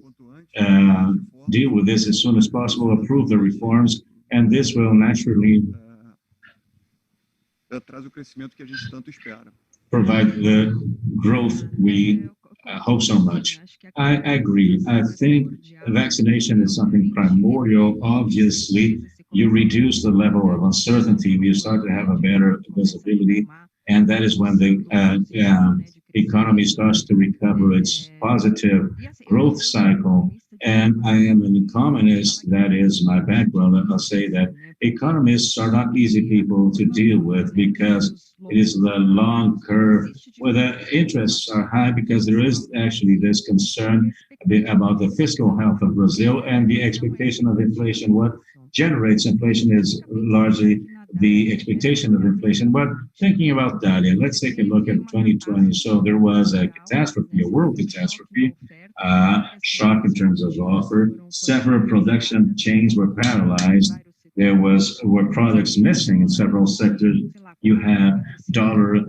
deal with this as soon as possible, approve the reforms, and this will naturally provide the growth we hope so much. I agree. I think vaccination is something primordial. Obviously, you reduce the level of uncertainty, you start to have a better visibility, and that is when the economy starts to recover its positive growth cycle. And I am an economist, that is my background. I'll say that economists are not easy people to deal with because it is the long curve where the interests are high, because there is actually this concern about the fiscal health of Brazil and the expectation of inflation. What generates inflation is largely the expectation of inflation. But thinking about that, let's take a look at 2020. So there was a catastrophe, a world catastrophe, shock in terms of offer. Several production chains were paralyzed. There were products missing in several sectors. You have dollar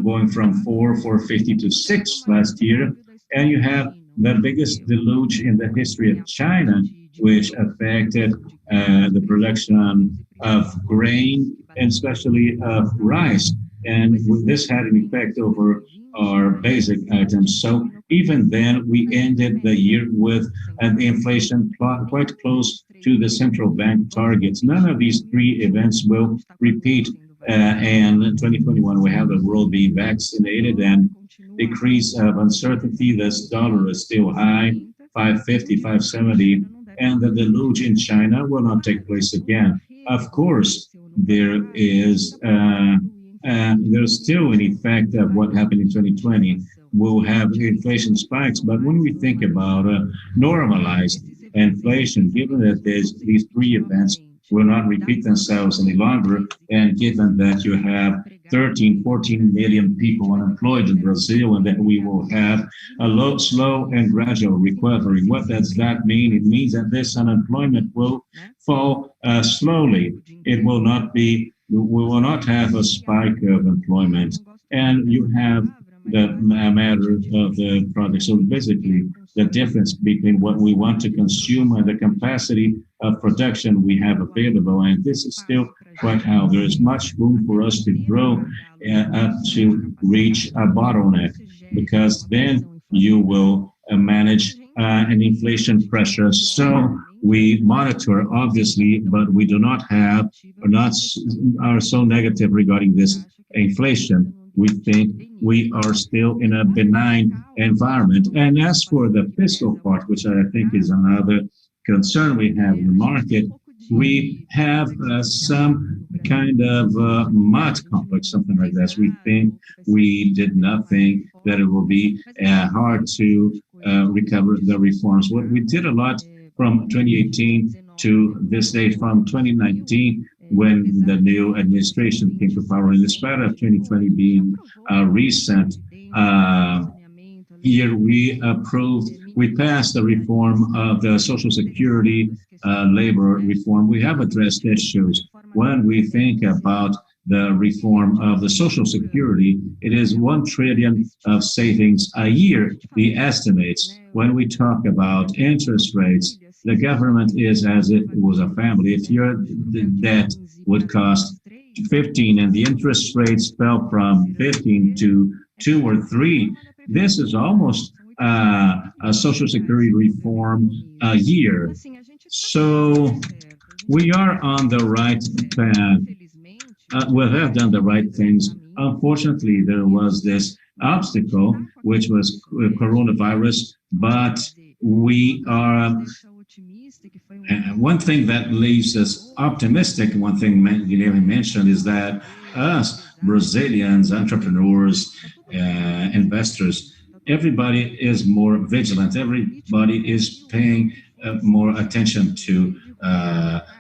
going from 4.50 to 6 last year, and you have the biggest deluge in the history of China, which affected the production of grain and especially of rice. And this had an effect over our basic items. So even then, we ended the year with an inflation quite close to the central bank targets. None of these three events will repeat. And in 2021, we have the world being vaccinated and decrease of uncertainty. This dollar is still high, 550, 570. And the deluge in China will not take place again. Of course, there's still an effect of what happened in 2020. We'll have inflation spikes, but when we think about normalized inflation, given that these three events will not repeat themselves any longer, and given that you have 13, 14 million people unemployed in Brazil, and that we will have a slow and gradual recovery. What does that mean? It means that this unemployment will fall slowly. It will not be, we will not have a spike of employment. And you have the matter of the product. So basically, the difference between what we want to consume and the capacity of production we have available. And this is still quite how there is much room for us to grow up to reach a bottleneck, because then you will manage an inflation pressure. So we monitor, obviously, but we do not have, are so negative regarding this inflation. We think we are still in a benign environment. And as for the fiscal part, which I think is another concern we have in the market, we have some kind of mud complex, something like this. We think we did nothing, that it will be hard to recover the reforms. What we did a lot from 2018 to this day, from 2019, when the new administration came to power, in spite of 2020 being a recent year, we passed the reform of the Social Security labor reform. We have addressed issues. when we think about the reform of the Social Security, it is 1 trillion of savings a year, the estimates. When we talk about interest rates, the government is as if it was a family. If your debt would cost 15 and the interest rates fell from 15 to 2 or 3, this is almost a Social Security reform a year. So we are on the right path. We have done the right things. Unfortunately, there was this obstacle, which was coronavirus, but we are, one thing that leaves us optimistic, one thing Guilherme mentioned, is that us, Brazilians, entrepreneurs, investors, everybody is more vigilant. Everybody is paying more attention to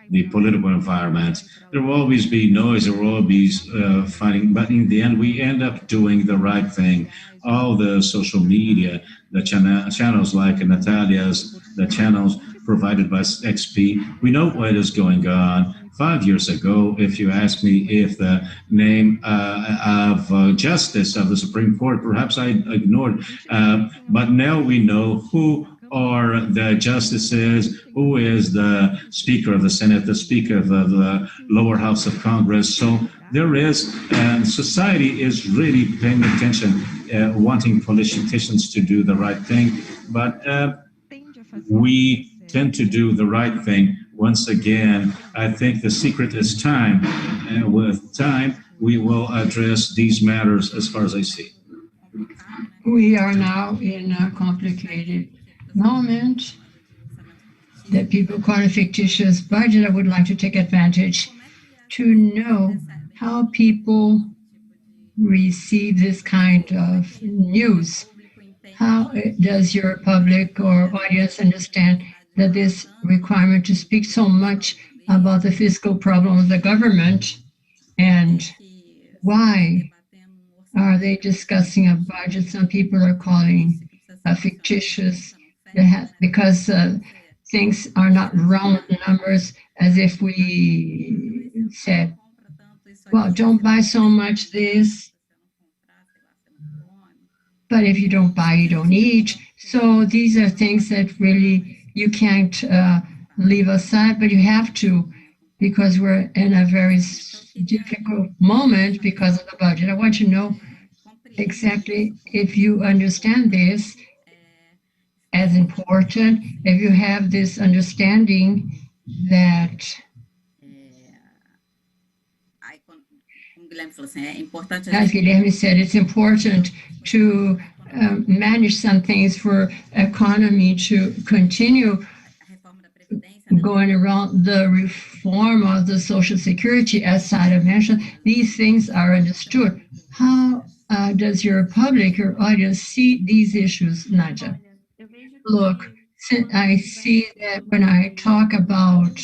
the political environment. There will always be noise, there will always be fighting, but in the end, we end up doing the right thing. All the social media, the channels like Natalia's, the channels provided by XP, we know what is going on. 5 years ago, if you asked me if the name of Justice of the Supreme Court, perhaps I ignored, but now we know who are the justices, who is the Speaker of the Senate, the Speaker of the lower house of Congress. So there is, and society is really paying attention, wanting politicians to do the right thing, but we tend to do the right thing. Once again, I think the secret is time, and with time, we will address these matters as far as I see. We are now in a complicated moment that people call a fictitious budget. I would like to take advantage to know how people receive this kind of news. How does your public or audience understand that this requirement to speak so much about the fiscal problem of the government, and why are they discussing a budget some people are calling a fictitious, because things are not round numbers, as if we said, well, don't buy so much this, but if you don't buy, you don't eat. So these are things that really you can't leave aside, but you have to, because we're in a very difficult moment because of the budget. I want to know exactly if you understand this as important, if you have this understanding that as Guilherme said, it's important to manage some things for economy to continue going around. The reform of the Social Security, as Sara mentioned, these things are understood. How does your public, your audience, see these issues, Nadia? Look, I see that when I talk about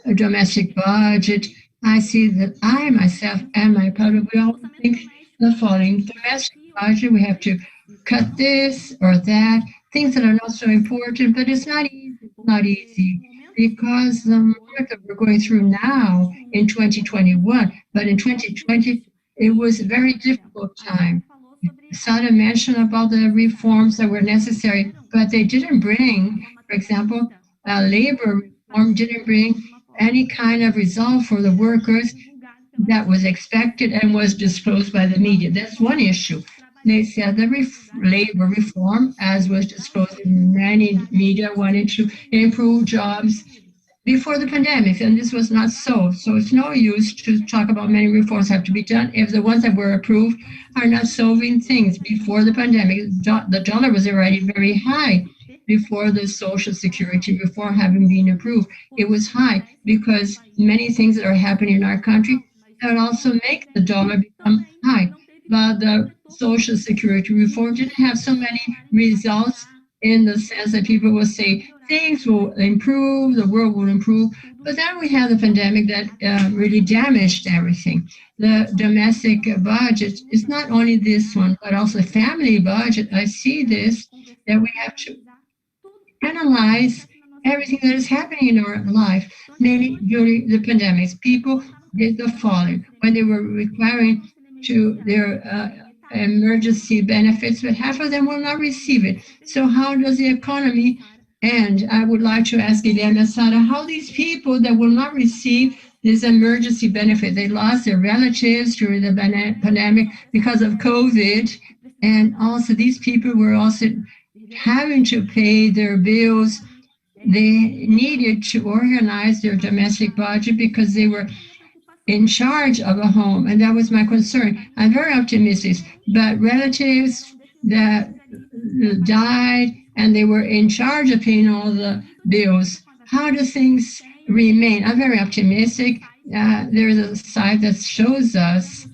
a domestic budget, I see that I myself and my public, we all think the following: domestic budget, we have to cut this or that, things that are not so important, but it's not easy. It's not easy because the moment that we're going through now in 2021, but in 2020, it was a very difficult time. Sara mentioned about the reforms that were necessary, but they didn't bring, for example, labor reform didn't bring any kind of result for the workers that was expected and was disclosed by the media. That's one issue. They said the labor reform, as was disclosed in many media, wanted to improve jobs before the pandemic, and this was not so. So it's no use to talk about many reforms have to be done if the ones that were approved are not solving things before the pandemic. The dollar was already very high before the Social Security, before having been approved. It was high because many things that are happening in our country that also make the dollar become high. But the Social Security reform didn't have so many results in the sense that people will say things will improve, the world will improve. But then we had the pandemic that really damaged everything. The domestic budget is not only this one, but also family budget. I see this, that we have to analyze everything that is happening in our life, mainly during the pandemics. People did the following when they were requiring to their emergency benefits, but half of them will not receive it. So how does the economy end? I would like to ask Guilherme Assada how these people that will not receive this emergency benefit, they lost their relatives during the pandemic because of COVID, and also these people were also having to pay their bills. They needed to organize their domestic budget because they were in charge of a home, and that was my concern. I'm very optimistic, but relatives that died and they were in charge of paying all the bills, how do things remain? I'm very optimistic. There's a site that shows us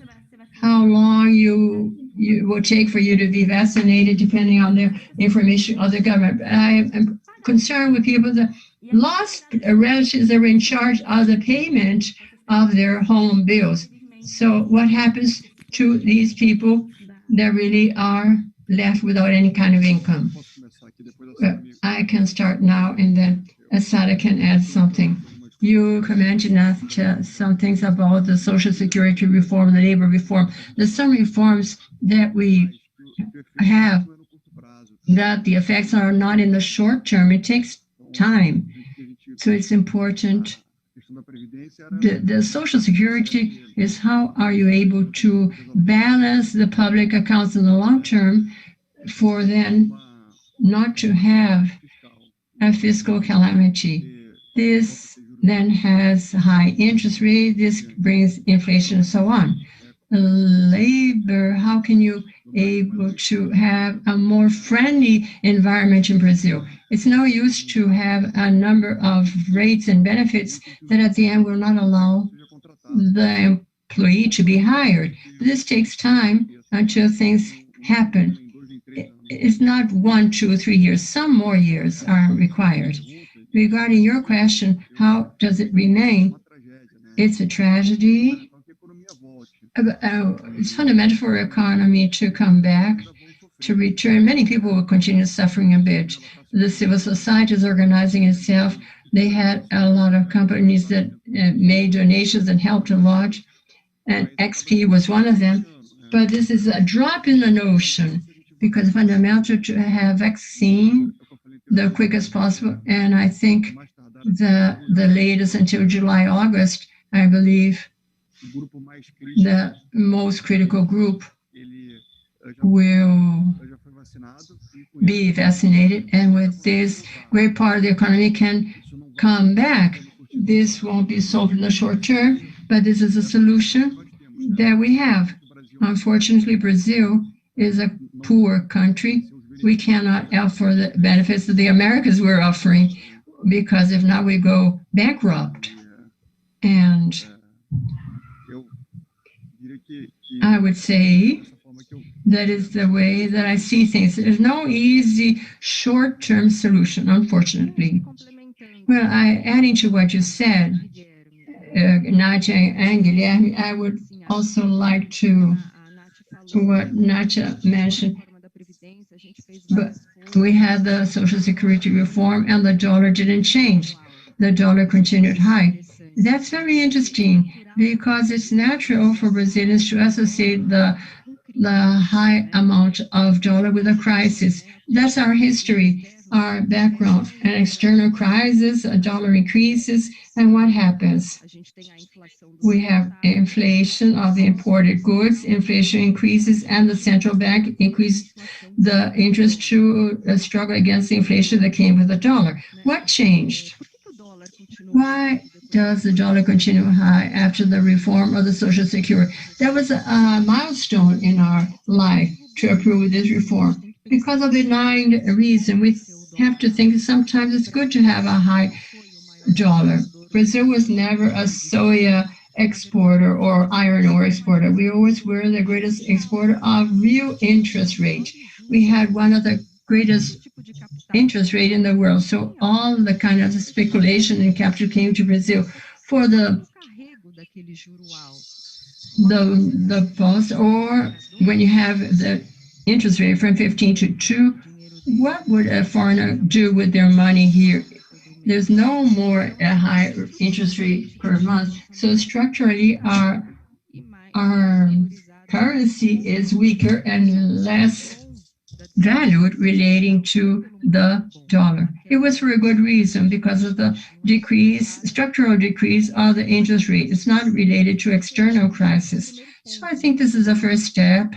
how long you will take for you to be vaccinated, depending on the information of the government. I am concerned with people that lost relatives that were in charge of the payment of their home bills. So what happens to these people that really are left without any kind of income? Well, I can start now, and then Assada can add something. You mentioned some things about the Social Security reform, the labor reform. There's some reforms that we have that the effects are not in the short term. It takes time. So it's important. The Social Security is how are you able to balance the public accounts in the long term for then not to have a fiscal calamity. This then has high interest rate, this brings inflation and so on. Labor, how can you able to have a more friendly environment in Brazil? It's no use to have a number of rates and benefits that at the end will not allow the employee to be hired. This takes time until things happen. It's not 1, 2, 3 years. Some more years are required. Regarding your question, how does it remain? It's a tragedy. It's fundamental for our economy to come back, to return. Many people will continue suffering a bit. The civil society is organizing itself. They had a lot of companies that made donations and helped a lot, and XP was one of them. But this is a drop in the ocean, because it's fundamental to have vaccine the quickest possible. And I think the latest until July, August, I believe, the most critical group will be vaccinated, and with this, great part of the economy can come back. This won't be solved in the short term, but this is a solution that we have. Unfortunately, Brazil is a poor country. We cannot offer the benefits that the Americans were offering, because if not, we go bankrupt. And I would say that is the way that I see things. There's no easy short-term solution, unfortunately. Well, adding to what you said, Nadia and Guilherme, I would also like to what Nadia mentioned. But we had the Social Security reform, and the dollar didn't change. The dollar continued high. That's very interesting, because it's natural for Brazilians to associate the high amount of dollar with a crisis. That's our history, our background. An external crisis, a dollar increases, and what happens? We have inflation of the imported goods, inflation increases, and the central bank increased the interest to struggle against the inflation that came with the dollar. What changed? Why does the dollar continue high after the reform of the Social Security? That was a milestone in our life to approve this reform. Because of the benign reason, we have to think sometimes it's good to have a high dollar. Brazil was never a soya exporter or iron ore exporter. We always were the greatest exporter of real interest rate. We had one of the greatest interest rate in the world. So all the kind of speculation and capital came to Brazil for the post, or when you have the interest rate from 15 to 2, what would a foreigner do with their money here? There's no more a high interest rate per month. So structurally, our currency is weaker and less valued relating to the dollar. It was for a good reason, because of the structural decrease of the interest rate. It's not related to external crisis. So I think this is a first step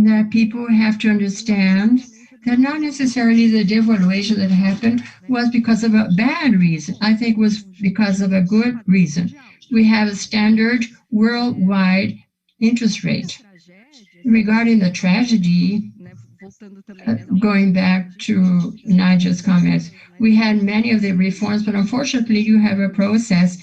that people have to understand, that not necessarily the devaluation that happened was because of a bad reason. I think it was because of a good reason. We have a standard worldwide interest rate. Regarding the tragedy, going back to Nigel's comments, we had many of the reforms, but unfortunately you have a process,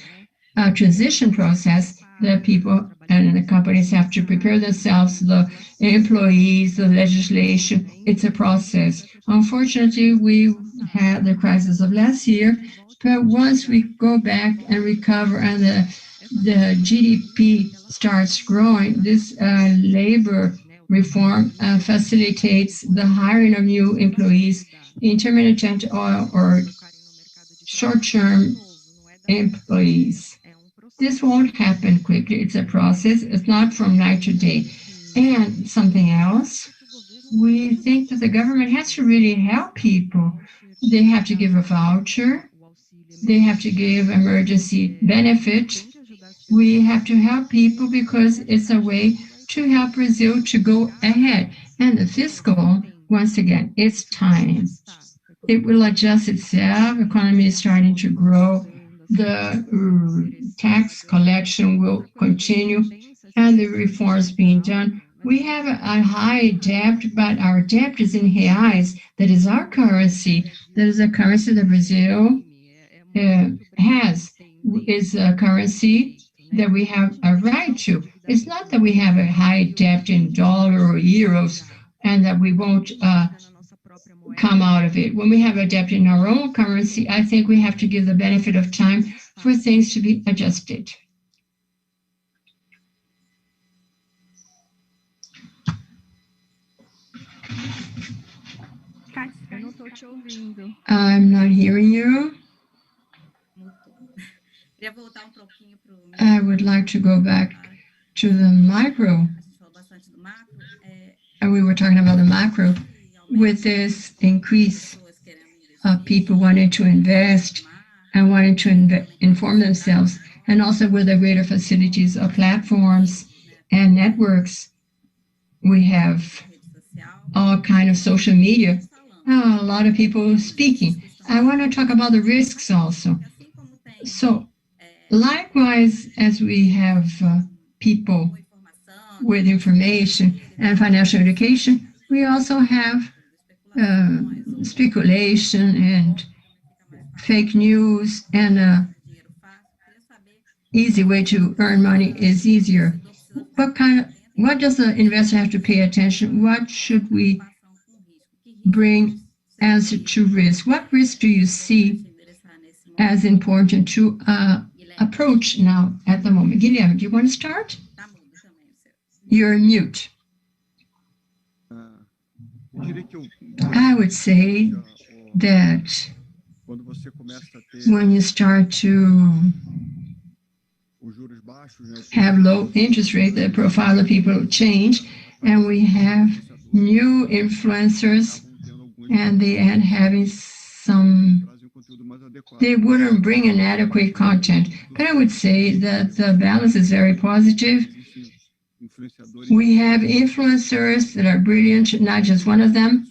a transition process that people and the companies have to prepare themselves, the employees, the legislation. It's a process. Unfortunately, we had the crisis of last year, but once we go back and recover and the GDP starts growing, this labor reform facilitates the hiring of new employees, intermittent or short-term employees. This won't happen quickly. It's a process. It's not from night to day. And something else, we think that the government has to really help people. They have to give a voucher. They have to give emergency benefit. We have to help people because it's a way to help Brazil to go ahead. And the fiscal, once again, it's time. It will adjust itself. The economy is starting to grow. The tax collection will continue and the reforms being done. We have a high debt, but our debt is in reais. That is our currency. That is a currency that Brazil has. It's a currency that we have a right to. It's not that we have a high debt in dollar or euros and that we won't come out of it. When we have a debt in our own currency, I think we have to give the benefit of time for things to be adjusted. I'm not hearing you. I would like to go back to the micro. And we were talking about the macro. With this increase of people wanting to invest and wanting to inform themselves, and also with the greater facilities of platforms and networks, we have all kind of social media. A lot of people speaking. I want to talk about the risks also. So, likewise, as we have people with information and financial education, we also have speculation and fake news, and easy way to earn money is easier. What does the investor have to pay attention? What should we bring as to risk? What risk do you see as important to approach now at the moment? Guilherme, do you want to start? You're mute. I would say that when you start to have low interest rate, the profile of people change, and we have new influencers, and they are having they wouldn't bring an adequate content. But I would say that the balance is very positive. We have influencers that are brilliant, not just one of them,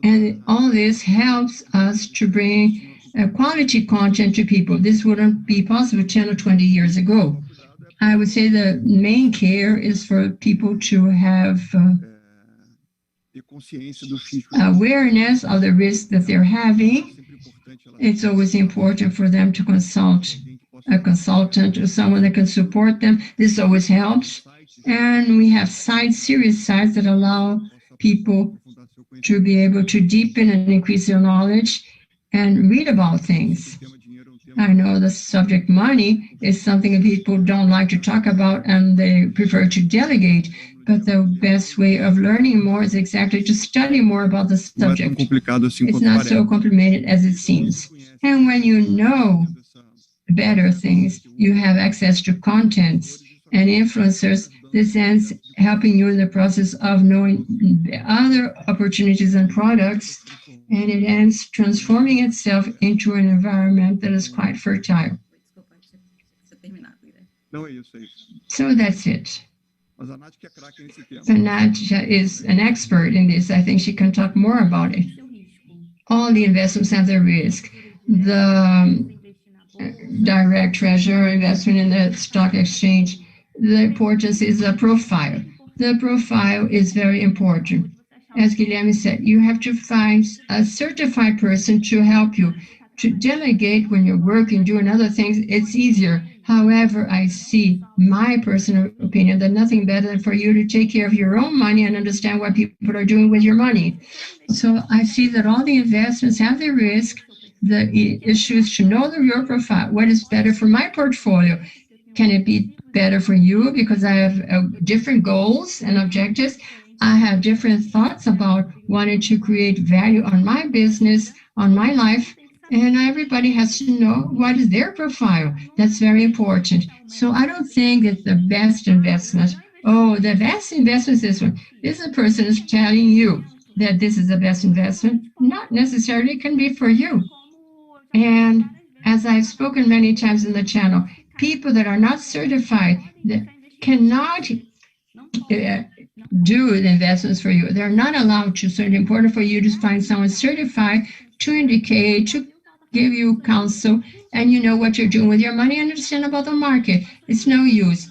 and all this helps us to bring quality content to people. This wouldn't be possible 10 or 20 years ago. I would say the main care is for people to have awareness of the risk that they're having. It's always important for them to consult a consultant or someone that can support them. This always helps. And we have serious sites that allow people to be able to deepen and increase their knowledge and read about things. I know the subject money is something that people don't like to talk about and they prefer to delegate. But the best way of learning more is exactly to study more about the Não é tão subject. complicado assim It's quanto not so parece. complicated as it seems. And when you know better things, you have access to contents and influencers. This ends helping you in the process of knowing other opportunities and products, and it ends transforming itself into an environment that is quite fertile. Desculpa, tinha terminado, Guilherme. Não é isso, é isso. So that's it. Mas a Nath que é craque nesse tema. So Nadja is an expert in this. I think she can talk more about it. All the investments have their risk. The direct treasury investment in the stock exchange, the importance is the profile. The profile is very important. As Guilherme said, you have to find a certified person to help you. To delegate when you're working, doing other things, it's easier. However, I see my personal opinion that nothing better than for you to take care of your own money and understand what people are doing with your money. So I see that all the investments have their risk. The issue is to know your profile. What is better for my portfolio? Can it be better for you? Because I have different goals and objectives. I have different thoughts about wanting to create value on my business, on my life. And everybody has to know what is their profile. That's very important. So I don't think that the best investment, the best investment is this one. This person is telling you that this is the best investment. Not necessarily can be for you. And as I've spoken many times in the channel, people that are not certified, that cannot do the investments for you. They're not allowed to. So it's important for you to find someone certified to indicate, to give you counsel, and you know what you're doing with your money and understand about the market. It's no use.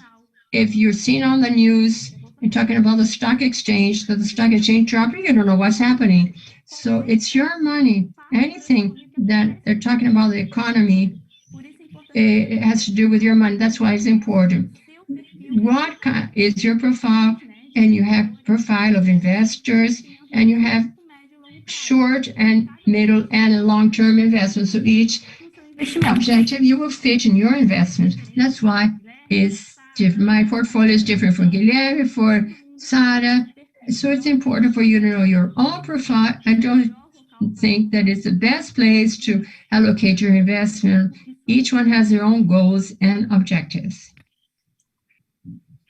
If you're seen on the news and talking about the stock exchange, that the stock exchange dropping, you don't know what's happening. So it's your money. Anything that they're talking about the economy, it has to do with your money. That's why it's important. What is your profile? And you have profile of investors, and you have short and middle and long-term investments. So each objective you will fit in your investment. That's why it's different. My portfolio is different from Guilherme, for Sara. So it's important for you to know your own profile. I don't think that it's the best place to allocate your investment. Each one has their own goals and objectives.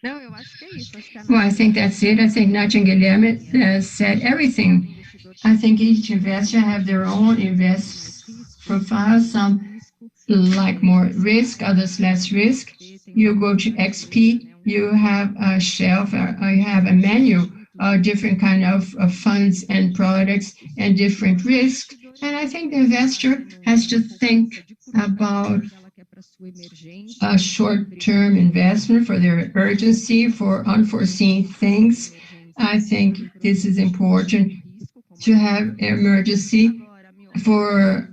Well, I think that's it. I think Nath and Guilherme said everything. I think each investor have their own invest profile. Some like more risk, others less risk. You go to XP, you have a shelf, or you have a menu of different kind of funds and products and different risks. And I think the investor has to think about a short-term investment for their urgency, for unforeseen things. I think this is important to have emergency for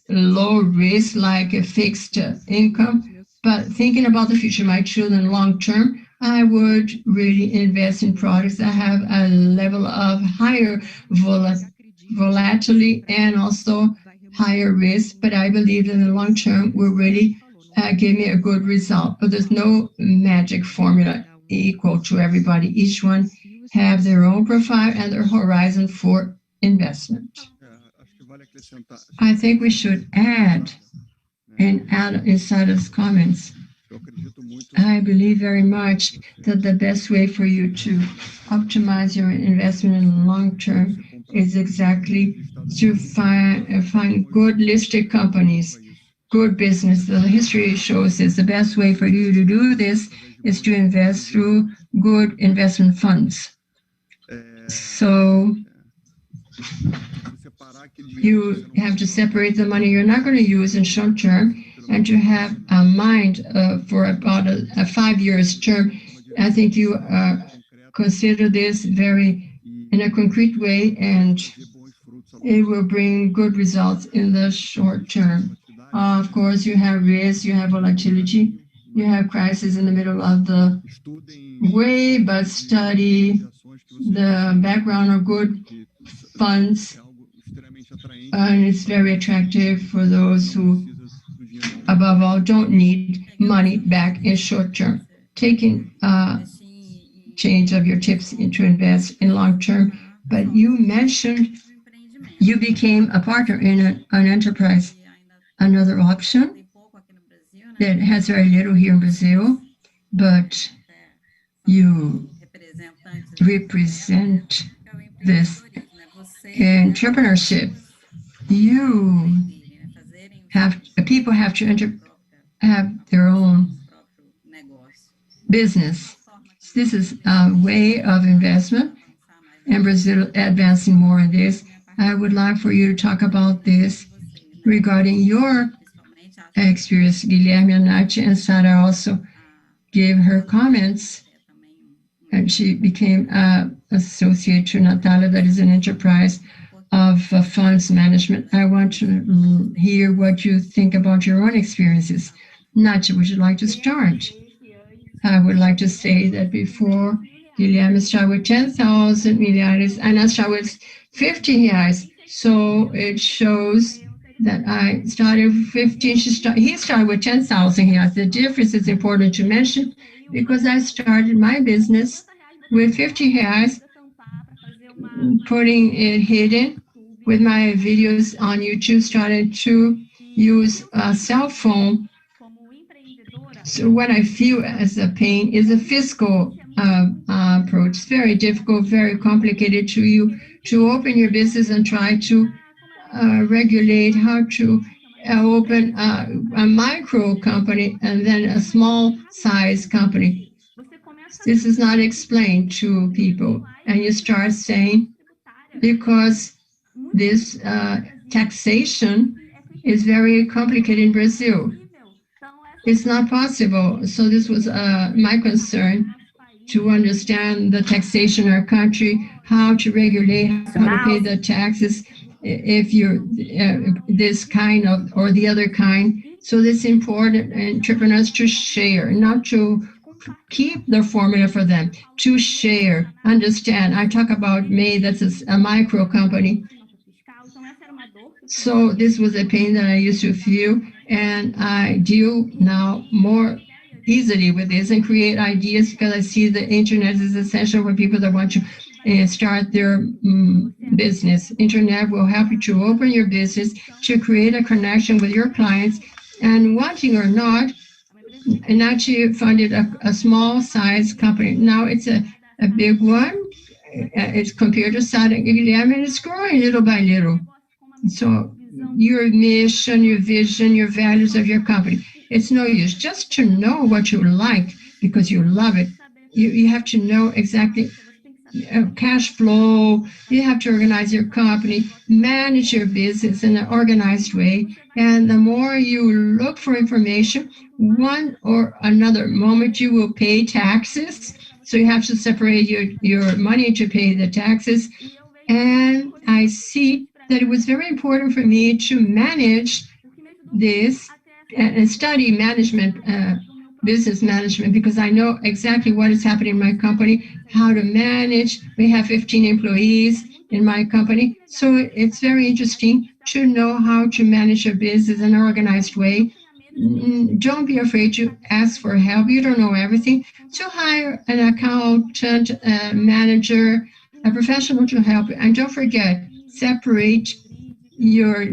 low risk, like a fixed income. But thinking about the future, my children long term, I would really invest in products that have a level of higher volatility and also higher risk. But I believe in the long term will really give me a good result. But there's no magic formula equal to everybody. Each one have their own profile and their horizon for investment. I think we should add inside of comments. I believe very much that the best way for you to optimize your investment in the long term is exactly to find good listed companies, good business. The history shows this. The best way for you to do this is to invest through good investment funds. So you have to separate the money you're not going to use in short term and to have a mind for about a 5 years term. I think you consider this very in a concrete way, and it will bring good results in the short term. Of course, you have risk, you have volatility, you have crisis in the middle of the way, but study the background of good funds, and it's very attractive for those who above all, don't need money back in short term. Taking change of your tips to invest in long term. But you mentioned you became a partner in an enterprise. Another option that has very little here in Brazil, but you represent this entrepreneurship. People have to have their own business. This is a way of investment, and Brazil advancing more in this. I would like for you to talk about this regarding your experience. Guilherme, Nath, and Sarah also gave her comments, and she became associate to Natalia, that is an enterprise of funds management. I want to hear what you think about your own experiences. Nath, would you like to start? I would like to say that before Guilherme started with 10,000 milhares, and I started with 50 reais. So it shows that I started with 15. He started with 10,000 reais. The difference is important to mention because I started my business with 50 reais, putting it hidden with my videos on YouTube, started to use a cell phone. So what I feel as a pain is a fiscal approach. It's very difficult, very complicated to open your business and try to regulate how to open a micro company and then a small size company. This is not explained to people. And you start saying, because this taxation is very complicated in Brazil. It's not possible. So this was my concern, to understand the taxation in our country, how to regulate, how to pay the taxes, if you're this kind of or the other kind. So it's important entrepreneurs to share, not to keep the formula for them, to share, understand. I talk about May, that's a micro company. So this was a pain that I used to feel, and I deal now more easily with this and create ideas because I see the internet is essential for people that want to start their business. Internet will help you to open your business, to create a connection with your clients, and wanting or not, and actually funded a small size company. Now it's a big one. It's compared to Sarah and Guilherme, and it's growing little by little. So your mission, your vision, your values of your company, it's no use just to know what you like because you love it. You have to know exactly cash flow. You have to organize your company, manage your business in an organized way. And the more you look for information, one or another moment you will pay taxes. So you have to separate your money to pay the taxes. And I see that it was very important for me to manage this and study management, business management, because I know exactly what is happening in my company, how to manage. We have 15 employees in my company. So it's very interesting to know how to manage your business in an organized way. Don't be afraid to ask for help. You don't know everything. To hire an accountant, a manager, a professional to help you. And don't forget, separate your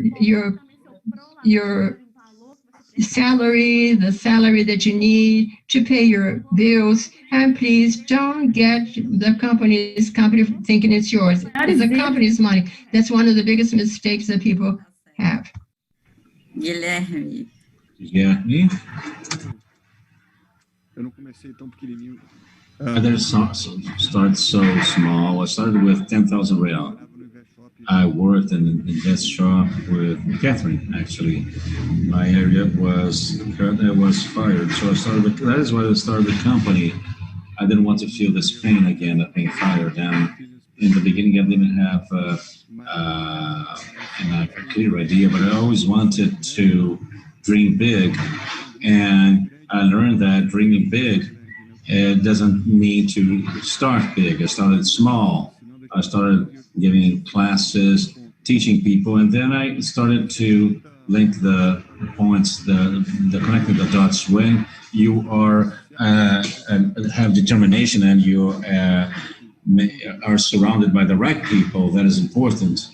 salary, the salary that you need to pay your bills, and please don't get the company's company thinking it's yours. It's the company's money. That's one of the biggest mistakes that people have. Guilherme. Guilherme. Eu não comecei tão pequenininho. I didn't start so small. I started with 10,000 real. I worked in an invest shop with Catherine, actually. My area was fired, so I started. That is why I started the company. I didn't want to feel this pain again of being fired. And in the beginning, I didn't have a clear idea, but I always wanted to dream big, and I learned that dreaming big, it doesn't mean to start big. I started small. I started giving classes, teaching people, and then I started to link the points, the connecting the dots. When you are have determination and you are surrounded by the right people, that is important.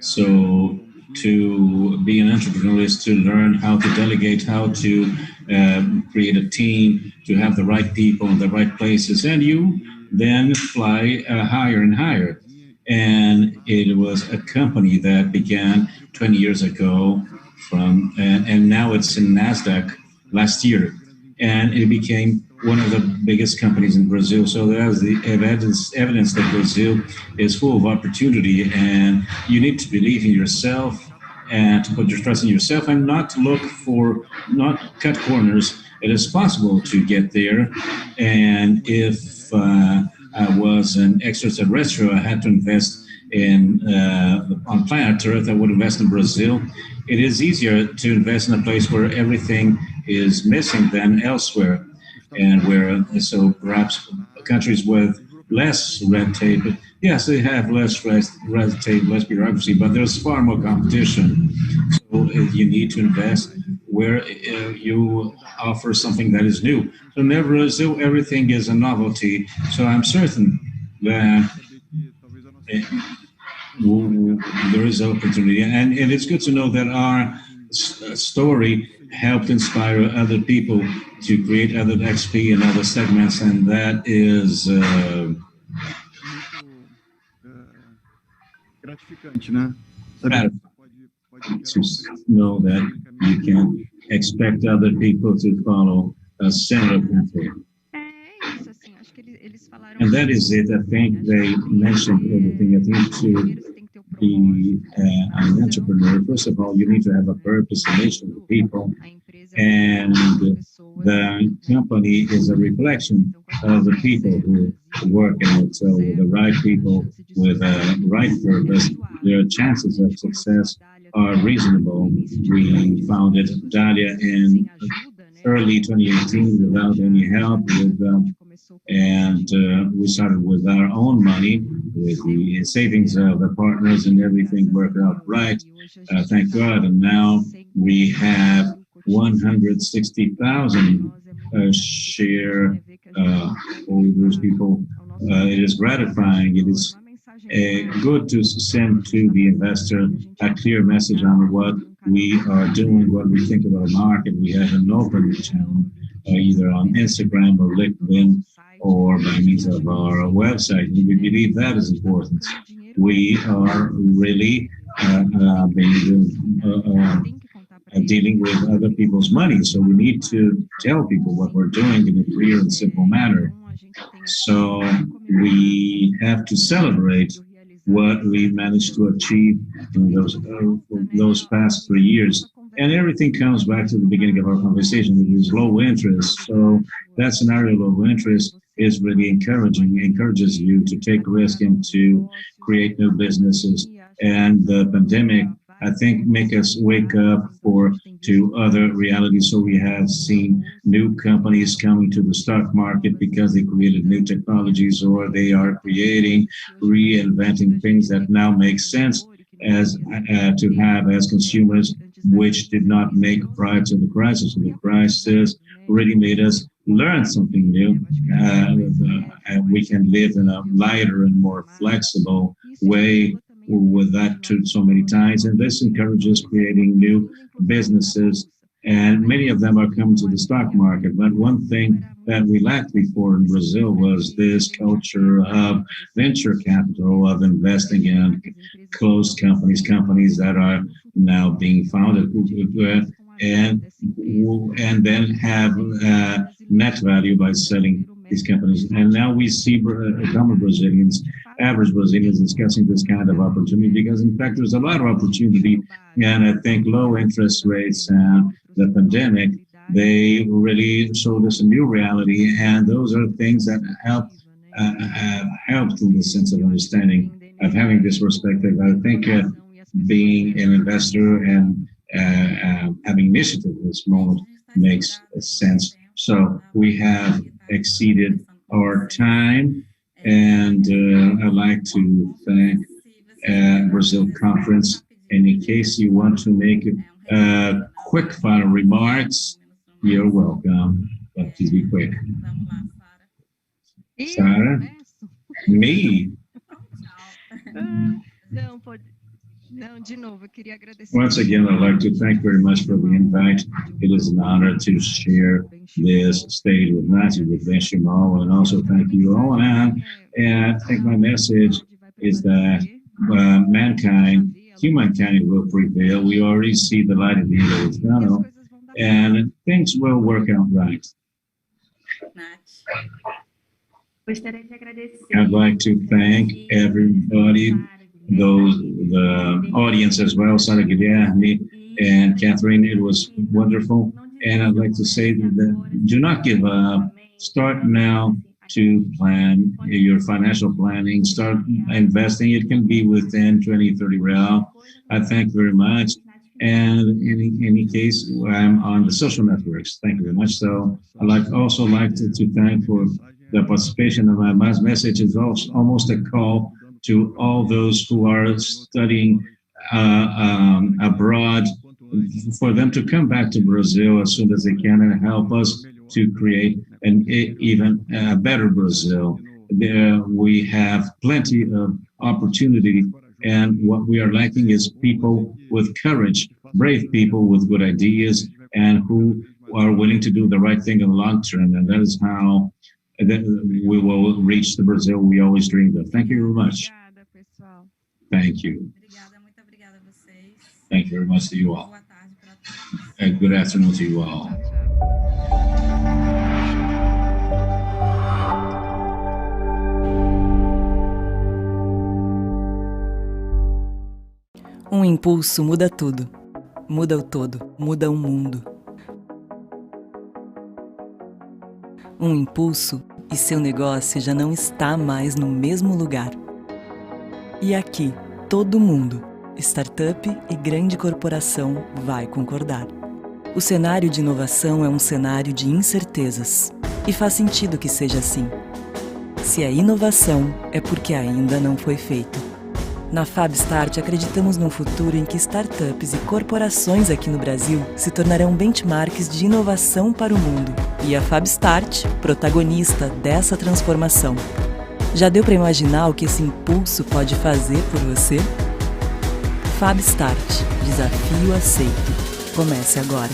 So to be an entrepreneur is to learn how to delegate, how to create a team, to have the right people in the right places, and you then fly higher and higher. And it was a company that began 20 years ago and now it's in NASDAQ last year. And it became one of the biggest companies in Brazil. So there's the evidence that Brazil is full of opportunity, and you need to believe in yourself and to put your trust in yourself and not cut corners. It is possible to get there. And if I was an extraterrestrial, I had to invest on planet Earth, I would invest in Brazil. It is easier to invest in a place where everything is missing than elsewhere, and so perhaps countries with less red tape. Yes, they have less red tape, less bureaucracy, but there's far more competition. So you need to invest where you offer something that is new. So in Brazil, everything is a novelty. So I'm certain that there is opportunity, and it's good to know that our story helped inspire other people to create other XP and other segments, and that is gratifying to know that you can expect other people to follow a similar pathway. And that is it. I think they mentioned everything. I think to be an entrepreneur, first of all, you need to have a purpose, a mission with people. And the company is a reflection of the people who work in it. So with the right people, with a right purpose, their chances of success are reasonable. We founded Dália in early 2018 without any help, and we started with our own money, with the savings of the partners, and everything worked out right, thank God. And now we have 160,000 share holders, people. It is gratifying. It is good to send to the investor a clear message on what we are doing, what we think about the market. We have an open channel, either on Instagram or LinkedIn or by means of our website. And we believe that is important. We are really dealing with other people's money. So we need to tell people what we're doing in a clear and simple manner. So we have to celebrate what we managed to achieve in those past 3 years. And everything comes back to the beginning of our conversation, which is low interest. So that scenario, low interest, is really encourages you to take risk and to create new businesses. And the pandemic, I think, make us wake up to other realities. So we have seen new companies coming to the stock market because they created new technologies, or they are reinventing things that now make sense as to have as consumers, which did not make prior to the crisis. So the crisis really made us learn something new. We can live in a lighter and more flexible way with that too so many times, and this encourages creating new businesses, and many of them are coming to the stock market. But one thing that we lacked before in Brazil was this culture of venture capital, of investing in closed companies that are now being founded, and then have net value by selling these companies. And now we see common Brazilians, average Brazilians, discussing this kind of opportunity, because in fact there's a lot of opportunity. And I think low interest rates and the pandemic, they really showed us a new reality, and those are things that helped in the sense of understanding, of having this perspective. I think being an investor and having initiative at this moment makes sense. So we have exceeded our time, and I'd like to thank Brazil Conference. And in case you want to make Quick final remarks. You're welcome, but please be quick. Vamos lá, Sara. Sarah? Me? Não, pode. Não, de novo, eu queria agradecer. Once again, I'd like to thank very much for the invite. It is an honor to share this stage with Nancy, with Ben Shimon, and also thank you all. And I think my message is that humankind will prevail. We already see the light at the end of the tunnel, and things will work out right. Nath. Gostaria de agradecer. I'd like to thank everybody, the audience as well, Sara Guilherme and Catherine. It was wonderful. And I'd like to say that do not give up. Start now to plan your financial planning. Start investing. It can be within 20, 30 real. I thank you very much. And in any case, I'm on the social networks. Thank you very much. So I'd also like to thank for the participation of my message is also almost a call to all those who are studying abroad, for them to come back to Brazil as soon as they can and help us to create an even better Brazil. There we have plenty of opportunity, and what we are lacking is people with courage, brave people with good ideas, and who are willing to do the right thing in the long term. And that is how we will reach the Brazil we always dreamed of. Thank you very much. Thank you. Obrigada, muito obrigada a vocês. Thank you very much to you all. Boa tarde para todos. And good afternoon to you all. Um impulso muda tudo. Muda o todo, muda o mundo. Um impulso e seu negócio já não está mais no mesmo lugar. E aqui, todo mundo, startup e grande corporação, vai concordar. O cenário de inovação é um cenário de incertezas. E faz sentido que seja assim. Se é inovação, é porque ainda não foi feito. Na FabStart, acreditamos num futuro em que startups e corporações aqui no Brasil se tornarão benchmarks de inovação para o mundo. E a FabStart, protagonista dessa transformação. Já deu para imaginar o que esse impulso pode fazer por você? FabStart, desafio aceito. Comece agora.